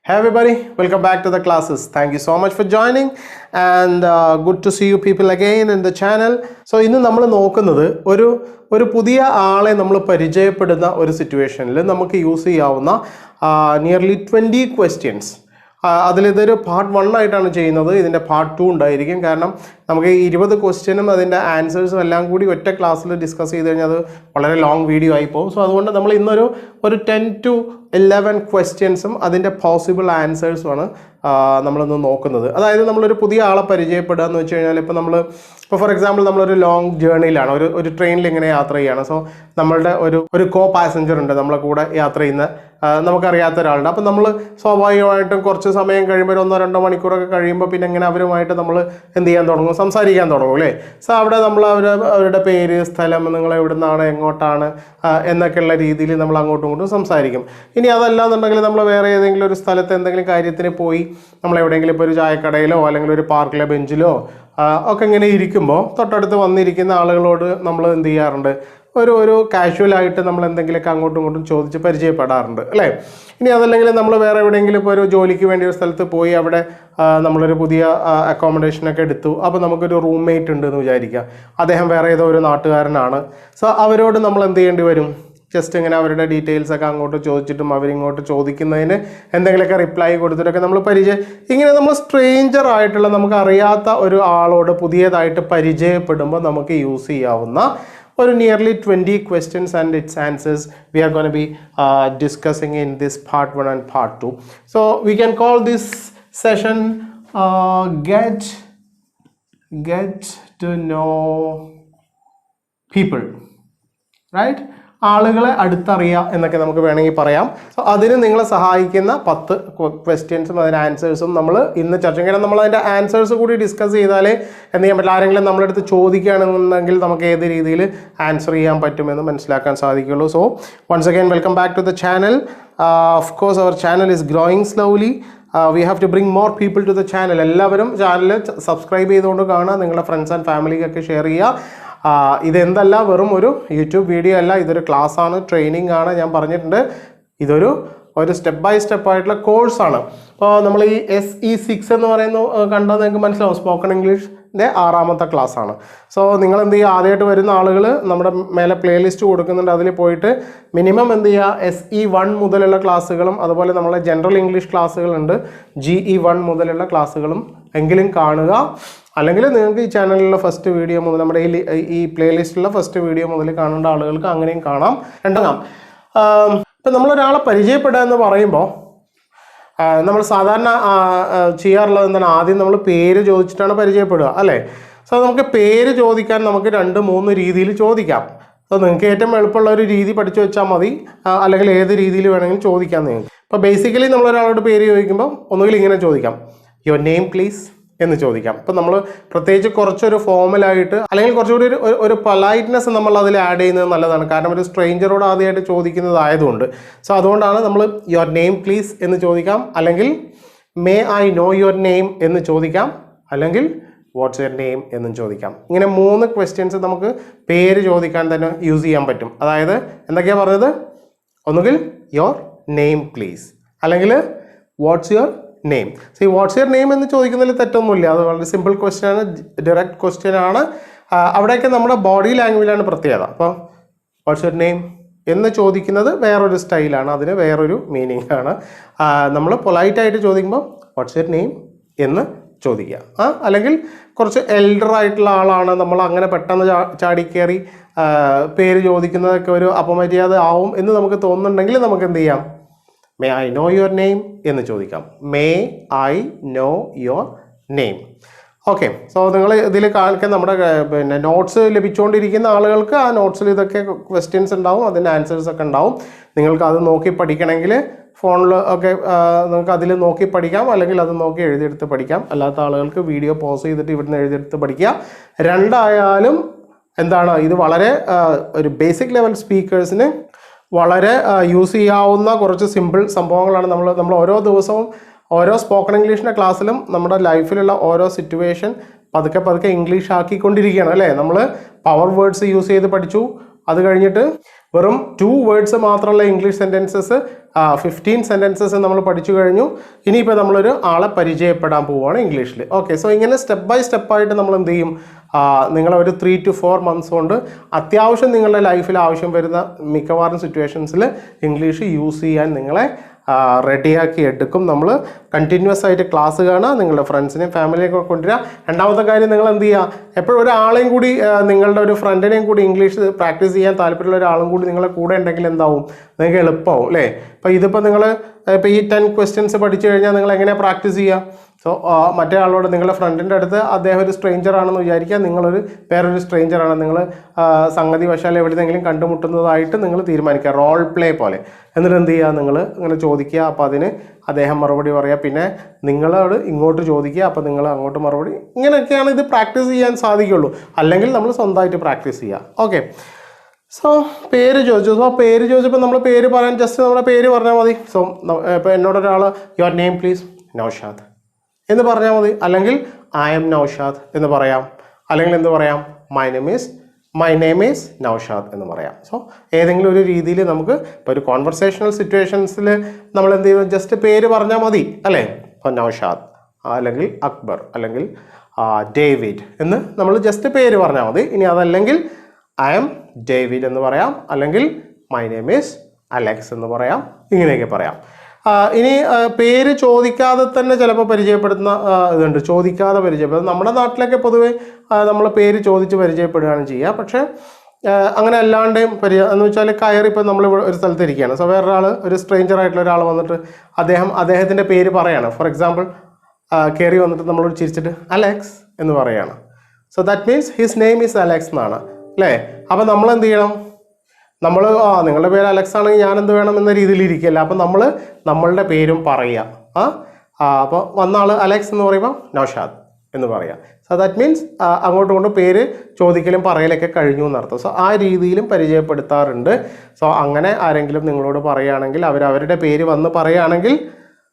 Hey everybody, welcome back to the classes. Thank you so much for joining and good to see you people again in the channel. So ഇന്ന് നമ്മൾ നോക്കുന്നത് ഒരു പുതിയ ആളെ നമ്മൾ പരിചയപ്പെടുന്ന ഒരു സിറ്റുവേഷനിൽ നമുക്ക് യൂസ് ചെയ്യാവുന്ന നിയർലി 20 ക്വസ്റ്റ്യൻസ്. അതിലിതൊരു പാർട്ട് 1 ആയിട്ടാണ് ചെയ്യുന്നത്. ഇതിൻ്റെ പാർട്ട് 2 ഉണ്ടായിരിക്കും. കാരണം നമുക്ക് 20 ക്വസ്റ്റ്യനും അതിൻ്റെ ആൻസേഴ്സും എല്ലാം കൂടി ഒറ്റ ക്ലാസ്സിൽ ഡിസ്കസ് ചെയ്ത് കഴിഞ്ഞാൽ അത് വളരെ ലോങ് വീഡിയോ ആയി പോകും. സോ അതുകൊണ്ട് നമ്മൾ ഇന്നൊരു 10 to 11 ക്വസ്റ്റ്യൻസും അതിൻ്റെ പോസിബിൾ ആൻസേഴ്സുമാണ് നമ്മളിന്ന് നോക്കുന്നത്. അതായത് നമ്മളൊരു പുതിയ ആളെ പരിചയപ്പെടുക എന്ന് വെച്ച് കഴിഞ്ഞാൽ ഇപ്പോൾ ഫോർ എക്സാമ്പിൾ നമ്മളൊരു ലോങ് ജേർണിയിലാണ്, ഒരു ട്രെയിനിൽ ഇങ്ങനെ യാത്ര ചെയ്യുകയാണ്. സോ നമ്മളുടെ ഒരു കോ പാസഞ്ചർ ഉണ്ട്, നമ്മളെ കൂടെ യാത്ര ചെയ്യുന്ന നമുക്കറിയാത്ത ഒരാളുണ്ട്. അപ്പം നമ്മൾ സ്വാഭാവികമായിട്ടും കുറച്ച് സമയം കഴിയുമ്പോൾ 1-2 മണിക്കൂറൊക്കെ കഴിയുമ്പോൾ പിന്നെ ഇങ്ങനെ അവരുമായിട്ട് നമ്മൾ എന്ത് ചെയ്യാൻ തുടങ്ങും, സംസാരിക്കാൻ തുടങ്ങും അല്ലേ. സോ അവിടെ നമ്മൾ അവരുടെ പേര്, സ്ഥലം, നിങ്ങൾ എവിടെ നിന്നാണ്, എങ്ങോട്ടാണ് എന്നൊക്കെയുള്ള രീതിയിൽ നമ്മൾ അങ്ങോട്ടും ഇങ്ങോട്ടും സംസാരിക്കും. ഇനി അതല്ലാന്നുണ്ടെങ്കിൽ നമ്മൾ വേറെ ഏതെങ്കിലും ഒരു സ്ഥലത്ത് എന്തെങ്കിലും കാര്യത്തിന് പോയി നമ്മൾ എവിടെയെങ്കിലും ഇപ്പോൾ ഒരു ചായക്കടയിലോ അല്ലെങ്കിൽ ഒരു പാർക്കിലെ ബെഞ്ചിലോ ഒക്കെ ഇങ്ങനെ ഇരിക്കുമ്പോൾ തൊട്ടടുത്ത് വന്നിരിക്കുന്ന ആളുകളോട് നമ്മൾ എന്ത് ചെയ്യാറുണ്ട്, ഒരു കാഷ്വലായിട്ട് നമ്മൾ എന്തെങ്കിലുമൊക്കെ അങ്ങോട്ടും ഇങ്ങോട്ടും ചോദിച്ച് പരിചയപ്പെടാറുണ്ട് അല്ലേ. ഇനി അതല്ലെങ്കിൽ നമ്മൾ വേറെ എവിടെയെങ്കിലും ഇപ്പോൾ ഒരു ജോലിക്ക് വേണ്ടി ഒരു സ്ഥലത്ത് പോയി അവിടെ നമ്മളൊരു പുതിയ അക്കോമഡേഷനൊക്കെ എടുത്തു. അപ്പോൾ നമുക്കൊരു റൂംമേറ്റ് ഉണ്ട് എന്ന് വിചാരിക്കുക, അദ്ദേഹം വേറെ ഏതോ ഒരു നാട്ടുകാരനാണ്. സോ അവരോട് നമ്മൾ എന്ത് ചെയ്യേണ്ടി വരും, ജസ്റ്റ് ഇങ്ങനെ അവരുടെ ഡീറ്റെയിൽസൊക്കെ അങ്ങോട്ട് ചോദിച്ചിട്ടും അവരിങ്ങോട്ട് ചോദിക്കുന്നതിന് എന്തെങ്കിലുമൊക്കെ റിപ്ലൈ കൊടുത്തിട്ടൊക്കെ നമ്മൾ ഇങ്ങനെ നമ്മൾ സ്ട്രേഞ്ചർ ആയിട്ടുള്ള നമുക്ക് അറിയാത്ത ഒരു ആളോട് പുതിയതായിട്ട് പരിചയപ്പെടുമ്പോൾ നമുക്ക് യൂസ് ചെയ്യാവുന്ന ഒരു nearly 20 questions and its answers we are going to be discussing in this part 1 and part 2. So we can call this session get to know people, right? ആളുകളെ അടുത്തറിയുക എന്നൊക്കെ നമുക്ക് വേണമെങ്കിൽ പറയാം. സോ അതിന് നിങ്ങളെ സഹായിക്കുന്ന 10 ക്വസ്റ്റ്യൻസും അതിൻ്റെ ആൻസേഴ്സും നമ്മൾ ഇന്ന് ചർച്ച ചെയ്യണം. നമ്മൾ അതിൻ്റെ ആൻസേഴ്സ് കൂടി ഡിസ്കസ് ചെയ്താലേ എന്ത് ചെയ്യാൻ പറ്റില്ല, ആരെങ്കിലും നമ്മുടെ അടുത്ത് ചോദിക്കുകയാണെന്നുണ്ടെങ്കിൽ നമുക്ക് ഏത് രീതിയിൽ ആൻസർ ചെയ്യാൻ പറ്റുമെന്ന് മനസ്സിലാക്കാൻ സാധിക്കുള്ളൂ. So once again welcome back to the channel. Of course our channel is growing slowly. We have to bring more people to the channel. എല്ലാവരും ചാനൽ സബ്സ്ക്രൈബ് ചെയ്തുകൊണ്ട് കാണുക, നിങ്ങളുടെ ഫ്രണ്ട്സ് ആൻഡ് ഫാമിലിക്കൊക്കെ ഷെയർ ചെയ്യുക. ഇതെന്തല്ല, വെറും ഒരു യൂട്യൂബ് വീഡിയോ അല്ല, ഇതൊരു ക്ലാസ്സാണ്, ട്രെയിനിങ് ആണ്. ഞാൻ പറഞ്ഞിട്ടുണ്ട്, ഇതൊരു സ്റ്റെപ്പ് ബൈ സ്റ്റെപ്പ് ആയിട്ടുള്ള കോഴ്സാണ്. അപ്പോൾ നമ്മൾ ഈ SE6 എന്ന് പറയുന്നത് കണ്ടാൽ നിങ്ങൾക്ക് മനസ്സിലാവും, സ്പോക്കൺ ഇംഗ്ലീഷിൻ്റെ 6ാമത്തെ ക്ലാസ്സാണ്. സോ നിങ്ങൾ എന്ത് ചെയ്യുക, ആദ്യമായിട്ട് വരുന്ന ആളുകൾ നമ്മുടെ മേലെ പ്ലേലിസ്റ്റ് കൊടുക്കുന്നുണ്ട്, അതിൽ പോയിട്ട് മിനിമം എന്ത് ചെയ്യുക, SE1 മുതലുള്ള ക്ലാസ്സുകളും അതുപോലെ നമ്മളെ ജനറൽ ഇംഗ്ലീഷ് ക്ലാസ്സുകളുണ്ട്, GE1 മുതലുള്ള ക്ലാസ്സുകളും എങ്കിലും കാണുക. അല്ലെങ്കിൽ നിങ്ങൾക്ക് ഈ ചാനലിലുള്ള ഫസ്റ്റ് വീഡിയോ മുതൽ നമ്മുടെ ഈ പ്ലേലിസ്റ്റിലുള്ള ഫസ്റ്റ് വീഡിയോ മുതൽ കാണേണ്ട ആളുകൾക്ക് അങ്ങനെയും കാണാം. ഇപ്പം നമ്മളൊരാളെ പരിചയപ്പെടുക എന്ന് പറയുമ്പോൾ നമ്മൾ സാധാരണ ചെയ്യാറുള്ളത് എന്താണ്, ആദ്യം നമ്മൾ പേര് ചോദിച്ചിട്ടാണ് പരിചയപ്പെടുക അല്ലേ. സോ നമുക്ക് പേര് ചോദിക്കാൻ നമുക്ക് 2-3 രീതിയിൽ ചോദിക്കാം. സോ നിങ്ങൾക്ക് ഏറ്റവും എളുപ്പമുള്ള ഒരു രീതി പഠിച്ചു വെച്ചാൽ മതി, അല്ലെങ്കിൽ ഏത് രീതിയിൽ വേണമെങ്കിലും ചോദിക്കാം നിങ്ങൾക്ക്. ഇപ്പോൾ ബേസിക്കലി നമ്മളൊരാളോട് പേര് ചോദിക്കുമ്പോൾ ഒന്നുകിൽ ഇങ്ങനെ ചോദിക്കാം, യുവർ നെയിം പ്ലീസ് എന്ന് ചോദിക്കാം. ഇപ്പം നമ്മൾ പ്രത്യേകിച്ച് കുറച്ചൊരു ഫോമലായിട്ട് അല്ലെങ്കിൽ കുറച്ചുകൂടി ഒരു പൊലൈറ്റ്നെസ് നമ്മൾ അതിൽ ആഡ് ചെയ്യുന്നത് നല്ലതാണ്. കാരണം ഒരു സ്ട്രേഞ്ചറോട് ആദ്യമായിട്ട് ചോദിക്കുന്നതായതുകൊണ്ട്. സോ അതുകൊണ്ടാണ് നമ്മൾ യുവർ നെയിം പ്ലീസ് എന്ന് ചോദിക്കാം, അല്ലെങ്കിൽ may I know your name എന്ന് ചോദിക്കാം, അല്ലെങ്കിൽ വാട്ട്സ് യുവർ നെയിം എന്നും ചോദിക്കാം. ഇങ്ങനെ 3 ക്വസ്റ്റ്യൻസ് നമുക്ക് പേര് ചോദിക്കാൻ തന്നെ യൂസ് ചെയ്യാൻ പറ്റും. അതായത് എന്തൊക്കെയാണ് പറഞ്ഞത്, ഒന്നുകിൽ യുവർ നെയിം പ്ലീസ്, അല്ലെങ്കിൽ വാട്ട്സ് യുവർ നെയിം. സോ ഈ വാട്ട്സ് യുവർ നെയിം എന്ന് ചോദിക്കുന്നതിൽ തെറ്റൊന്നുമില്ല, അത് വളരെ സിമ്പിൾ ക്വസ്റ്റ്യൻ ആണ്, ഡയറക്റ്റ് ക്വസ്റ്റ്യൻ ആണ്. അവിടെയൊക്കെ നമ്മുടെ ബോഡി ലാംഗ്വേജിലാണ് പ്രത്യേകത. അപ്പോൾ വാട്ട്സ് യുവർ നെയിം എന്ന് ചോദിക്കുന്നത് വേറൊരു സ്റ്റൈലാണ്, അതിന് വേറൊരു മീനിങ് ആണ്. നമ്മൾ പൊലൈറ്റായിട്ട് ചോദിക്കുമ്പോൾ വാട്ട്സ് യുവർ നെയിം എന്ന് ചോദിക്കുക. അല്ലെങ്കിൽ കുറച്ച് എൽഡർ ആയിട്ടുള്ള ആളാണ്, നമ്മൾ അങ്ങനെ പെട്ടെന്ന് ചാടിക്കയറി പേര് ചോദിക്കുന്നതൊക്കെ ഒരു അപമര്യാദ ആവും എന്ന് നമുക്ക് തോന്നുന്നുണ്ടെങ്കിൽ നമുക്ക് എന്ത് ചെയ്യാം, may I know your name എന്ന് ചോദിക്കാം. May I know your name. Okay. So നിങ്ങൾ ഇതിൽ കാണിക്കാൻ നമ്മുടെ നോട്ട്സ് ലഭിച്ചുകൊണ്ടിരിക്കുന്ന ആളുകൾക്ക് ആ നോട്ട്സിൽ ഇതൊക്കെ ക്വസ്റ്റ്യൻസ് ഉണ്ടാവും, അതിൻ്റെ ആൻസേഴ്സ് ഒക്കെ ഉണ്ടാവും. നിങ്ങൾക്ക് അത് നോക്കി പഠിക്കണമെങ്കിൽ ഫോണിൽ ഒക്കെ നിങ്ങൾക്ക് അതിൽ നോക്കി പഠിക്കാം, അല്ലെങ്കിൽ അത് നോക്കി എഴുതിയെടുത്ത് പഠിക്കാം. അല്ലാത്ത ആളുകൾക്ക് വീഡിയോ പോസ് ചെയ്തിട്ട് ഇവിടുന്ന് എഴുതിയെടുത്ത് പഠിക്കുക. രണ്ടായാലും എന്താണ്, ഇത് വളരെ ഒരു ബേസിക് ലെവൽ സ്പീക്കേഴ്സിന് വളരെ യൂസ് ചെയ്യാവുന്ന കുറച്ച് സിമ്പിൾ സംഭവങ്ങളാണ്. നമ്മൾ ഓരോ ദിവസവും ഓരോ സ്പോക്കൺ ഇംഗ്ലീഷിൻ്റെ ക്ലാസ്സിലും നമ്മുടെ ലൈഫിലുള്ള ഓരോ സിറ്റുവേഷൻ പതുക്കെ ഇംഗ്ലീഷ് ആക്കിക്കൊണ്ടിരിക്കുകയാണ് അല്ലേ. നമ്മൾ പവർ വേർഡ്സ് യൂസ് ചെയ്ത് പഠിച്ചു, അത് കഴിഞ്ഞിട്ട് വെറും 2 വേർഡ്സ് മാത്രമുള്ള ഇംഗ്ലീഷ് സെൻറ്റൻസസ് 15 സെൻറ്റൻസസ് നമ്മൾ പഠിച്ചു കഴിഞ്ഞു. ഇനിയിപ്പോൾ നമ്മളൊരു ആളെ പരിചയപ്പെടാൻ പോവുകയാണ് ഇംഗ്ലീഷിൽ. ഓക്കെ, സോ ഇങ്ങനെ സ്റ്റെപ്പ് ബൈ സ്റ്റെപ്പായിട്ട് നമ്മൾ എന്ത് ചെയ്യും, നിങ്ങളൊരു 3 to 4 months കൊണ്ട് അത്യാവശ്യം നിങ്ങളുടെ ലൈഫിൽ ആവശ്യം വരുന്ന മിക്കവാറും സിറ്റുവേഷൻസിൽ ഇംഗ്ലീഷ് യൂസ് ചെയ്യാൻ നിങ്ങളെ റെഡിയാക്കി എടുക്കും. നമ്മൾ കണ്ടിന്യൂസ് ആയിട്ട് ക്ലാസ് കാണുക, നിങ്ങളുടെ ഫ്രണ്ട്സിനെയും ഫാമിലിയൊക്കെ കൊണ്ടുവരിക. രണ്ടാമത്തെ കാര്യം, നിങ്ങൾ എന്ത് ചെയ്യുക, എപ്പോഴും ഒരാളെയും കൂടി നിങ്ങളുടെ ഒരു ഫ്രണ്ടിനെയും കൂടി ഇംഗ്ലീഷ് പ്രാക്ടീസ് ചെയ്യാൻ താല്പര്യമുള്ള ഒരാളും കൂടി നിങ്ങളെ കൂടെ ഉണ്ടെങ്കിൽ എന്താവും, നിങ്ങൾക്ക് എളുപ്പമാവും അല്ലേ. ഇപ്പോൾ ഇതിപ്പോൾ നിങ്ങൾ ഇപ്പോൾ ഈ 10 questions പഠിച്ചു കഴിഞ്ഞാൽ നിങ്ങൾ എങ്ങനെയാണ് പ്രാക്ടീസ് ചെയ്യുക? സോ മറ്റേ ആളോട്, നിങ്ങളുടെ ഫ്രണ്ടിൻ്റെ അടുത്ത് അദ്ദേഹം ഒരു സ്ട്രേഞ്ചർ ആണെന്ന് വിചാരിക്കുക, നിങ്ങളൊരു വേറൊരു സ്ട്രേഞ്ചറാണ്, നിങ്ങൾ സംഗതി വശാൽ എവിടെയെങ്കിലും കണ്ടുമുട്ടുന്നതായിട്ട് നിങ്ങൾ തീരുമാനിക്കുക, റോൾ പ്ലേ പോലെ. എന്നിട്ട് എന്ത് ചെയ്യുക, നിങ്ങൾ ഇങ്ങനെ ചോദിക്കുക, അപ്പോൾ അതിന് അദ്ദേഹം മറുപടി പറയുക, പിന്നെ നിങ്ങളോട് ഇങ്ങോട്ട് ചോദിക്കുക, അപ്പോൾ നിങ്ങൾ അങ്ങോട്ട് മറുപടി. ഇങ്ങനെയൊക്കെയാണ് ഇത് പ്രാക്ടീസ് ചെയ്യാൻ സാധിക്കുള്ളൂ. അല്ലെങ്കിൽ നമ്മൾ സ്വന്തമായിട്ട് പ്രാക്ടീസ് ചെയ്യുക. ഓക്കെ, സോ പേര് ചോദിച്ചു. സോ പേര് ചോദിച്ചപ്പോൾ നമ്മൾ പേര് പറയാൻ ജസ്റ്റ് നമ്മുടെ പേര് പറഞ്ഞാൽ മതി. സോ ഇപ്പോൾ എന്നോടൊരാൾ യുവർ നെയിം പ്ലീസ്, നൗഷാദ് എന്ന് പറഞ്ഞാൽ മതി. അല്ലെങ്കിൽ ഐ എം നൗഷാദ് എന്ന് പറയാം. അല്ലെങ്കിൽ എന്ത് പറയാം, മൈ നെയിം ഈസ് നൗഷാദ് എന്ന് പറയാം. സോ ഏതെങ്കിലും ഒരു രീതിയിൽ നമുക്ക് ഇപ്പോൾ ഒരു കോൺവെർസേഷണൽ സിറ്റുവേഷൻസിൽ നമ്മൾ എന്ത് ചെയ്യുന്നു, ജസ്റ്റ് പേര് പറഞ്ഞാൽ മതി അല്ലേ. ഇപ്പോൾ നൗഷാദ് അല്ലെങ്കിൽ അക്ബർ അല്ലെങ്കിൽ ഡേവിഡ് എന്ന് നമ്മൾ ജസ്റ്റ് പേര് പറഞ്ഞാൽ മതി. ഇനി അതല്ലെങ്കിൽ ഐ എം ഡേവിഡ് എന്ന് പറയാം, അല്ലെങ്കിൽ മൈ നെയിം ഈസ് അലക്സ് എന്ന് പറയാം. ഇങ്ങനെയൊക്കെ പറയാം. ഇനി പേര് ചോദിക്കാതെ തന്നെ ചിലപ്പോൾ പരിചയപ്പെടുത്തുന്ന ഇതുണ്ട്, ചോദിക്കാതെ പരിചയപ്പെടുത്തും. നമ്മുടെ നാട്ടിലൊക്കെ പൊതുവേ നമ്മൾ പേര് ചോദിച്ച് പരിചയപ്പെടുകയാണ് ചെയ്യുക. പക്ഷേ അങ്ങനെ അല്ലാണ്ടെയും എന്ന് വെച്ചാൽ കയറി, ഇപ്പോൾ നമ്മൾ ഒരു സ്ഥലത്ത് ഇരിക്കുകയാണ്. സോ വേറൊരാൾ, ഒരു സ്ട്രേഞ്ചർ ആയിട്ടുള്ള ഒരാൾ വന്നിട്ട് അദ്ദേഹത്തിൻ്റെ പേര് പറയാണ്. ഫോർ എക്സാമ്പിൾ കയറി വന്നിട്ട് നമ്മളോട് ചിരിച്ചിട്ട് അലക്സ് എന്ന് പറയുകയാണ്. So that means his name is Alex എന്നാണ് അല്ലേ. അപ്പോൾ നമ്മൾ എന്ത് ചെയ്യണം, നമ്മൾ നിങ്ങളുടെ പേര് അലക്സ് ആണെങ്കിൽ ഞാൻ എന്ത് വേണം എന്ന രീതിയിൽ ഇരിക്കുകയല്ല. അപ്പം നമ്മൾ നമ്മളുടെ പേരും പറയുക. അപ്പോൾ വന്ന ആൾ അലക്സ് എന്ന് പറയുമ്പോൾ നൗഷാദ് എന്ന് പറയാം. സോ ദാറ്റ് മീൻസ് അങ്ങോട്ടും ഇങ്ങോട്ടും പേര് ചോദിക്കലും പറയലൊക്കെ കഴിഞ്ഞു എന്നർത്ഥം. സോ ആ രീതിയിലും പരിചയപ്പെടുത്താറുണ്ട്. സോ അങ്ങനെ ആരെങ്കിലും നിങ്ങളോട് പറയുകയാണെങ്കിൽ, അവരുടെ പേര് വന്ന് പറയുകയാണെങ്കിൽ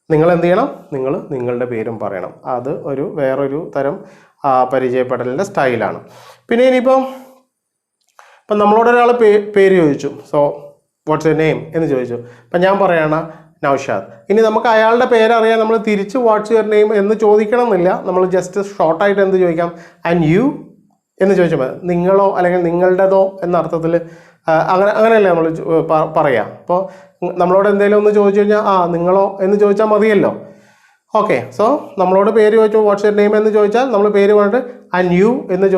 നിങ്ങൾ എന്ത് ചെയ്യണം, നിങ്ങൾ നിങ്ങളുടെ പേരും പറയണം. അത് വേറൊരു തരം പരിചയപ്പെടലിൻ്റെ സ്റ്റൈലാണ്. പിന്നെ ഇനിയിപ്പം നമ്മളോടൊരാൾ പേര് ചോദിച്ചു. സോ വാട്ട്സ് യുവർ നെയിം എന്ന് ചോദിച്ചു. അപ്പം ഞാൻ പറയാണ് നൗഷാദ്. ഇനി നമുക്ക് അയാളുടെ പേരറിയാൻ നമ്മൾ തിരിച്ച് വാട്ട്സ് യുവർ നെയിം എന്ന് ചോദിക്കണം എന്നില്ല. നമ്മൾ ജസ്റ്റ് ഷോർട്ടായിട്ട് എന്ത് ചോദിക്കാം, ആൻഡ് യു എന്ന് ചോദിച്ചാൽ മതി. നിങ്ങളോ അല്ലെങ്കിൽ നിങ്ങളുടേതോ എന്ന അർത്ഥത്തിൽ അങ്ങനെയല്ലേ നമ്മൾ പറയാം. അപ്പോൾ നമ്മളോട് എന്തെങ്കിലും ഒന്ന് ചോദിച്ചു കഴിഞ്ഞാൽ നിങ്ങളോ എന്ന് ചോദിച്ചാൽ മതിയല്ലോ. ഓക്കെ, സോ നമ്മളോട് പേര് ചോദിച്ചു, വാട്ട്സ് യുവർ നെയിം എന്ന് ചോദിച്ചാൽ നമ്മൾ പേര് പറഞ്ഞിട്ട് ആൻഡ് യു എന്ന്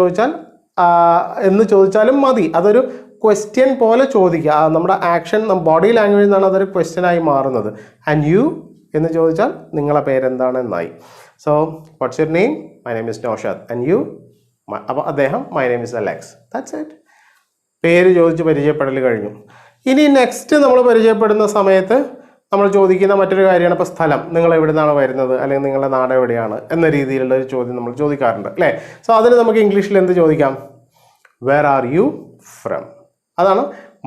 ചോദിച്ചാലും മതി. അതൊരു ക്വസ്റ്റ്യൻ പോലെ ചോദിക്കുക. നമ്മുടെ ആക്ഷൻ, ബോഡി ലാംഗ്വേജിൽ നിന്നാണ് അതൊരു ക്വസ്റ്റ്യനായി മാറുന്നത്. ആൻഡ് യു എന്ന് ചോദിച്ചാൽ നിങ്ങളെ പേരെന്താണ് എന്നായി. So what's your name, my name is Naushad. And you, അപ്പോൾ അദ്ദേഹം my name is Alex. That's it. പേര് ചോദിച്ച് പരിചയപ്പെടൽ കഴിഞ്ഞു. ഇനി നെക്സ്റ്റ് നമ്മൾ പരിചയപ്പെടുന്ന സമയത്ത് നമ്മൾ ചോദിക്കുന്ന മറ്റൊരു കാര്യമാണ് ഇപ്പോൾ സ്ഥലം. നിങ്ങൾ എവിടെ നിന്നാണ് വരുന്നത്, അല്ലെങ്കിൽ നിങ്ങളുടെ നാട് എവിടെയാണ് എന്ന രീതിയിലുള്ള ഒരു ചോദ്യം നമ്മൾ ചോദിക്കാറുണ്ട് അല്ലേ. സോ അതിന് നമുക്ക് ഇംഗ്ലീഷിൽ എന്ത് ചോദിക്കാം, വേർ ആർ യു ഫ്രം. അതാണ്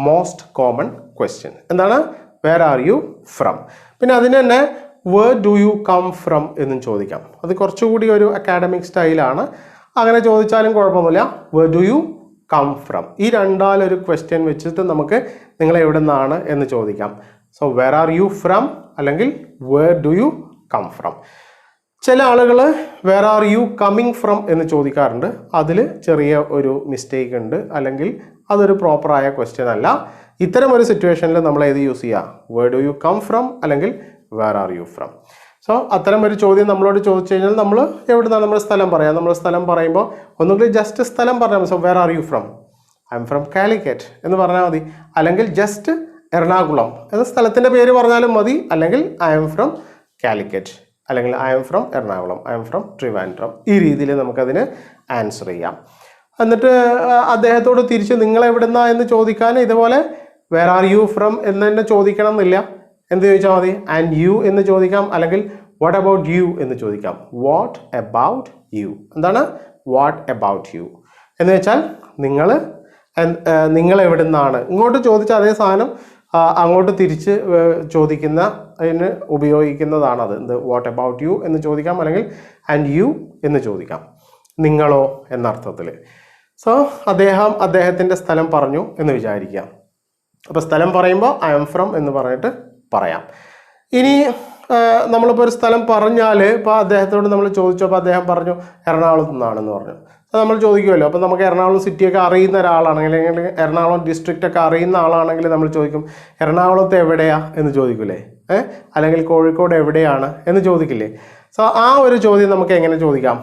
മോസ്റ്റ് കോമൺ ക്വസ്റ്റ്യൻ. എന്താണ്, വേർ ആർ യു ഫ്രം. പിന്നെ അതിന് തന്നെ where do you come from എന്നും ചോദിക്കാം. അത് കുറച്ചുകൂടി ഒരു അക്കാഡമിക് സ്റ്റൈലാണ്. അങ്ങനെ ചോദിച്ചാലും കുഴപ്പമൊന്നുമില്ല. Where do you come from. ഈ രണ്ടാലൊരു ക്വസ്റ്റ്യൻ വെച്ചിട്ട് നമുക്ക് നിങ്ങൾ എവിടെ നിന്നാണ് എന്ന് ചോദിക്കാം. So where are you from അല്ലെങ്കിൽ where do you come from. ചില ആളുകൾ where are you coming from എന്ന് ചോദിക്കാറുണ്ട്. അതിൽ ചെറിയ ഒരു മിസ്റ്റേക്ക് ഉണ്ട്, അല്ലെങ്കിൽ അതൊരു പ്രോപ്പറായ ക്വസ്റ്റ്യൻ അല്ല. ഇത്തരം ഒരു സിറ്റുവേഷനിൽ നമ്മൾ ഏത് യൂസ് ചെയ്യുക, where do you come from അല്ലെങ്കിൽ where are you from. So അത്തരം ഒരു ചോദ്യം നമ്മളോട് ചോദിച്ചു കഴിഞ്ഞാൽ നമ്മൾ എവിടുന്നാണ് നമ്മുടെ സ്ഥലം പറയാം. നമ്മൾ സ്ഥലം പറയുമ്പോൾ ഒന്നുകിൽ ജസ്റ്റ് സ്ഥലം പറഞ്ഞാൽ മതി. So where are you from, I am from Calicut എന്ന് പറഞ്ഞാൽ മതി. അല്ലെങ്കിൽ ജസ്റ്റ് എറണാകുളം എന്ന സ്ഥലത്തിൻ്റെ പേര് പറഞ്ഞാലും മതി. അല്ലെങ്കിൽ ഐ എം ഫ്രം കാലിക്കറ്റ്, അല്ലെങ്കിൽ I am from Ernakulam, I am from Trivandrum. ഈ രീതിയിൽ നമുക്കതിന് ആൻസർ ചെയ്യാം. എന്നിട്ട് അദ്ദേഹത്തോട് തിരിച്ച് നിങ്ങൾ എവിടുന്നാ എന്ന് ചോദിക്കാൻ ഇതുപോലെ വേർ ആർ യു ഫ്രം എന്ന് തന്നെ ചോദിക്കണം എന്നില്ല. എന്ത് ചോദിച്ചാൽ മതി, ആൻഡ് യു എന്ന് ചോദിക്കാം. അല്ലെങ്കിൽ വാട്ട് അബൌട്ട് യു എന്ന് ചോദിക്കാം. What about you. എന്താണ് വാട്ട് അബൌട്ട് യു എന്ന് വെച്ചാൽ നിങ്ങൾ എവിടെ നിന്നാണ്. ഇങ്ങോട്ട് ചോദിച്ച അതേ സാധനം അങ്ങോട്ട് തിരിച്ച് ചോദിക്കുന്ന അതിന് ഉപയോഗിക്കുന്നതാണ്. അത് എന്ത്, വാട്ട് അബൌട്ട് യു എന്ന് ചോദിക്കാം. അല്ലെങ്കിൽ ആൻഡ് യു എന്ന് ചോദിക്കാം, നിങ്ങളോ എന്നർത്ഥത്തിൽ. സോ അദ്ദേഹത്തിൻ്റെ സ്ഥലം പറഞ്ഞു എന്ന് വിചാരിക്കാം. അപ്പോൾ സ്ഥലം പറയുമ്പോൾ ഐ എം ഫ്രം എന്ന് പറഞ്ഞിട്ട് പറയാം. ഇനി നമ്മളിപ്പോൾ ഒരു സ്ഥലം പറഞ്ഞാൽ ഇപ്പോൾ അദ്ദേഹത്തോട് നമ്മൾ ചോദിച്ചപ്പോൾ അദ്ദേഹം പറഞ്ഞു എറണാകുളത്ത് നിന്നാണെന്ന് പറഞ്ഞു. അപ്പോൾ നമ്മൾ ചോദിക്കുമല്ലോ, അപ്പോൾ നമുക്ക് എറണാകുളം സിറ്റിയൊക്കെ അറിയുന്ന ഒരാളാണെങ്കിൽ അല്ലെങ്കിൽ എറണാകുളം ഡിസ്ട്രിക്റ്റൊക്കെ അറിയുന്ന ആളാണെങ്കിൽ നമ്മൾ ചോദിക്കും എറണാകുളത്ത് എവിടെയാ എന്ന് ചോദിക്കില്ലേ, അല്ലെങ്കിൽ കോഴിക്കോട് എവിടെയാണ് എന്ന് ചോദിക്കില്ലേ. സോ ആ ഒരു ചോദ്യം നമുക്ക് എങ്ങനെ ചോദിക്കാം?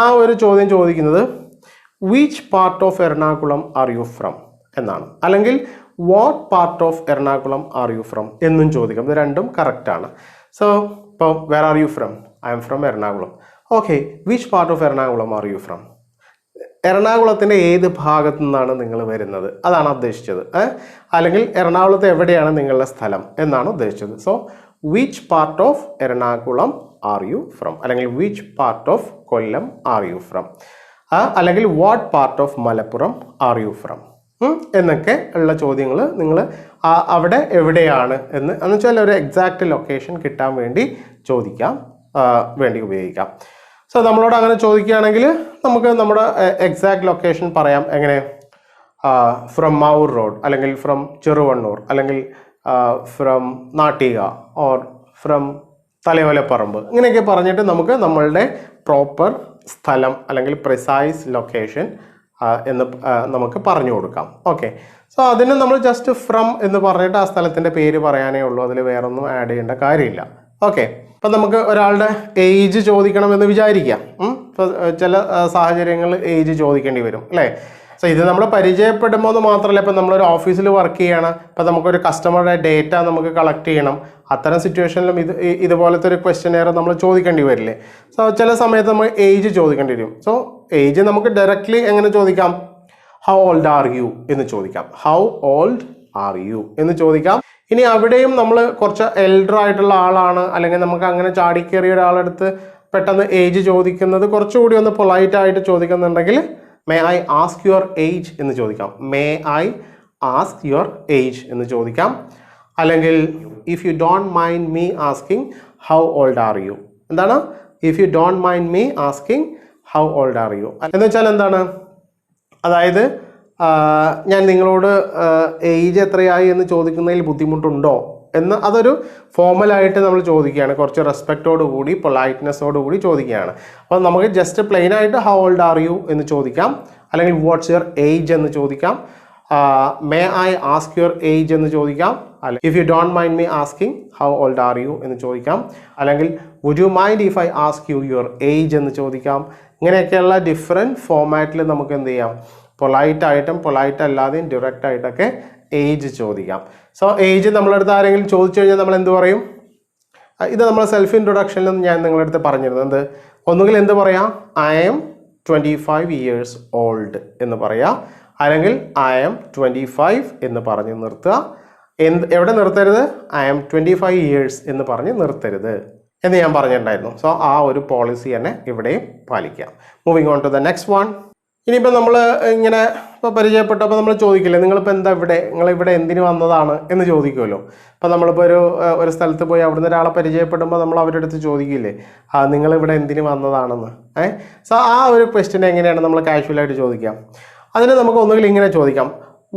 ആ ഒരു ചോദ്യം ചോദിക്കുന്നത് which part of Ernakulam are you from എന്നാണ്, അല്ലെങ്കിൽ what part of Ernakulam are you from എന്നും ചോദിക്കാം. ഇത് രണ്ടും കറക്റ്റാണ്. സോ ഇപ്പോൾ where are you from? I am from Ernakulam. Okay, which part of Ernakulam are you from? എറണാകുളത്തിൻ്റെ ഏത് ഭാഗത്തു നിന്നാണ് നിങ്ങൾ വരുന്നത് അതാണ് ഉദ്ദേശിച്ചത്. അല്ലെങ്കിൽ എറണാകുളത്ത് എവിടെയാണ് നിങ്ങളുടെ സ്ഥലം എന്നാണ് ഉദ്ദേശിച്ചത്. So which part of Ernakulam are you from, അല്ലെങ്കിൽ which part of Kollam are you from, അല്ലെങ്കിൽ what part of Malappuram are you from എന്നൊക്കെ ഉള്ള ചോദ്യങ്ങൾ നിങ്ങൾ അവിടെ എവിടെയാണ് എന്ന് വെച്ചാൽ ഒരു എക്സാക്റ്റ് ലൊക്കേഷൻ കിട്ടാൻ വേണ്ടി ചോദിക്കാം, വേണ്ടി ഉപയോഗിക്കാം. സോ നമ്മളോട് അങ്ങനെ ചോദിക്കുകയാണെങ്കിൽ നമുക്ക് നമ്മുടെ എക്സാക്റ്റ് ലൊക്കേഷൻ പറയാം. എങ്ങനെ? ഫ്രം മാവൂർ റോഡ്, അല്ലെങ്കിൽ ഫ്രം ചെറുവണ്ണൂർ, അല്ലെങ്കിൽ from Nattika, or from Thalayolaparambu, ഇങ്ങനെയൊക്കെ പറഞ്ഞിട്ട് നമുക്ക് നമ്മളുടെ പ്രോപ്പർ സ്ഥലം അല്ലെങ്കിൽ പ്രിസൈസ് ലൊക്കേഷൻ എന്ന് നമുക്ക് പറഞ്ഞു കൊടുക്കാം. ഓക്കെ, സോ അതിന് നമ്മൾ ജസ്റ്റ് ഫ്രം എന്ന് പറഞ്ഞിട്ട് ആ സ്ഥലത്തിൻ്റെ പേര് പറയാനേ ഉള്ളൂ, അതിൽ വേറൊന്നും ആഡ് ചെയ്യേണ്ട കാര്യമില്ല. ഓക്കെ, അപ്പം നമുക്ക് ഒരാളുടെ ഏജ് ചോദിക്കണമെന്ന് വിചാരിക്കാം. ഇപ്പോൾ ചില സാഹചര്യങ്ങളിൽ ഏജ് ചോദിക്കേണ്ടി വരും അല്ലേ. സോ ഇത് നമ്മൾ പരിചയപ്പെടുമ്പോൾ എന്ന് മാത്രമല്ല, ഇപ്പം നമ്മളൊരു ഓഫീസിൽ വർക്ക് ചെയ്യണം, ഇപ്പം നമുക്കൊരു കസ്റ്റമറുടെ ഡേറ്റ നമുക്ക് കളക്ട് ചെയ്യണം, അത്തരം സിറ്റുവേഷനിലും ഇതുപോലത്തെ ഒരു ക്വസ്റ്റ്യനെയർ നമ്മൾ ചോദിക്കേണ്ടി വരില്ലേ. സോ ചില സമയത്ത് നമ്മൾ ഏജ് ചോദിക്കേണ്ടി വരും. സോ ഏജ് നമുക്ക് ഡയറക്റ്റ്ലി എങ്ങനെ ചോദിക്കാം? ഹൗ ഓൾഡ് ആർ യു എന്ന് ചോദിക്കാം. ഹൗ ഓൾഡ് ആർ യു എന്ന് ചോദിക്കാം. ഇനി അവിടെയും നമ്മൾ കുറച്ച് എൽഡർ ആയിട്ടുള്ള ആളാണ്, അല്ലെങ്കിൽ നമുക്ക് അങ്ങനെ ചാടിക്കേറിയ ഒരാളെടുത്ത് പെട്ടെന്ന് ഏജ് ചോദിക്കുന്നത് കുറച്ചുകൂടി ഒന്ന് പൊളൈറ്റ് ആയിട്ട് ചോദിക്കുന്നുണ്ടെങ്കിൽ may I ask your age എന്ന് ചോദിക്കാം. May I ask your age എന്ന് ചോദിക്കാം. അല്ലെങ്കിൽ if you don't mind me asking how old are you. എന്താണ്? If you don't mind me asking how old are you എന്ന് വെച്ചാൽ എന്താണ്? അതായത് ഞാൻ നിങ്ങളോട് ഏജ് എത്രയായി എന്ന് ചോദിക്കുന്നതിൽ ബുദ്ധിമുട്ടുണ്ടോ എന്ന് അതൊരു ഫോമലായിട്ട് നമ്മൾ ചോദിക്കുകയാണ്, കുറച്ച് റെസ്പെക്റ്റോട് കൂടി പൊളൈറ്റ്നെസ്സോട് കൂടി ചോദിക്കുകയാണ്. അപ്പോൾ നമുക്ക് ജസ്റ്റ് പ്ലെയിൻ ആയിട്ട് ഹൗ ഓൾഡ് ആർ യു എന്ന് ചോദിക്കാം, അല്ലെങ്കിൽ വാട്ട്സ് യുവർ ഏജ് എന്ന് ചോദിക്കാം. May I ask your age എന്ന് ചോദിക്കാം. അല്ലെങ്കിൽ if you don't mind me asking how old are you എന്ന് ചോദിക്കാം. അല്ലെങ്കിൽ would you mind if I ask you your age എന്ന് ചോദിക്കാം. ഇങ്ങനെയൊക്കെയുള്ള ഡിഫറെൻറ്റ് ഫോമാറ്റിൽ നമുക്ക് എന്ത് ചെയ്യാം? പൊളൈറ്റ് ആയിട്ടും പൊളൈറ്റ് അല്ലാതെയും ഡയറക്റ്റ് ആയിട്ടൊക്കെ ഏജ് ചോദിക്കാം. സോ ഏജ് നമ്മളടുത്ത് ആരെങ്കിലും ചോദിച്ചു കഴിഞ്ഞാൽ നമ്മൾ എന്ത് പറയും? ഇത് നമ്മൾ സെൽഫ് ഇൻട്രൊഡക്ഷനിലും ഞാൻ നിങ്ങളുടെ അടുത്ത് പറഞ്ഞിരുന്നത് എന്ത്? ഒന്നുകിൽ എന്ത് പറയാം? ഐ എം 25 years ഓൾഡ് എന്ന് പറയാം, അല്ലെങ്കിൽ ഐ എം 25 എന്ന് പറഞ്ഞ് നിർത്തുക. എവിടെ നിർത്തരുത്? ഐ എം 25 years എന്ന് പറഞ്ഞ് നിർത്തരുത് എന്ന് ഞാൻ പറഞ്ഞിട്ടുണ്ടായിരുന്നു. സോ ആ ഒരു പോളിസി തന്നെ ഇവിടെയും പാലിക്കാം. Moving on to the next one. ഇനിയിപ്പോൾ നമ്മൾ ഇങ്ങനെ ഇപ്പോൾ പരിചയപ്പെട്ടപ്പോൾ നമ്മൾ ചോദിക്കില്ലേ, നിങ്ങളിപ്പോൾ എന്താ ഇവിടെ, നിങ്ങളിവിടെ എന്തിന് വന്നതാണ് എന്ന് ചോദിക്കുമല്ലോ. അപ്പോൾ നമ്മളിപ്പോൾ ഒരു സ്ഥലത്ത് പോയി അവിടുന്ന് ഒരാളെ പരിചയപ്പെടുമ്പോൾ നമ്മൾ അവരുടെ അടുത്ത് ചോദിക്കില്ലേ, നിങ്ങളിവിടെ എന്തിന് വന്നതാണെന്ന്. സോ ആ ഒരു ക്വസ്റ്റ്യൻ എങ്ങനെയാണ് നമ്മൾ കാഷ്വലായിട്ട് ചോദിക്കാം? അതിന് നമുക്ക് ഒന്നുകിൽ ഇങ്ങനെ ചോദിക്കാം,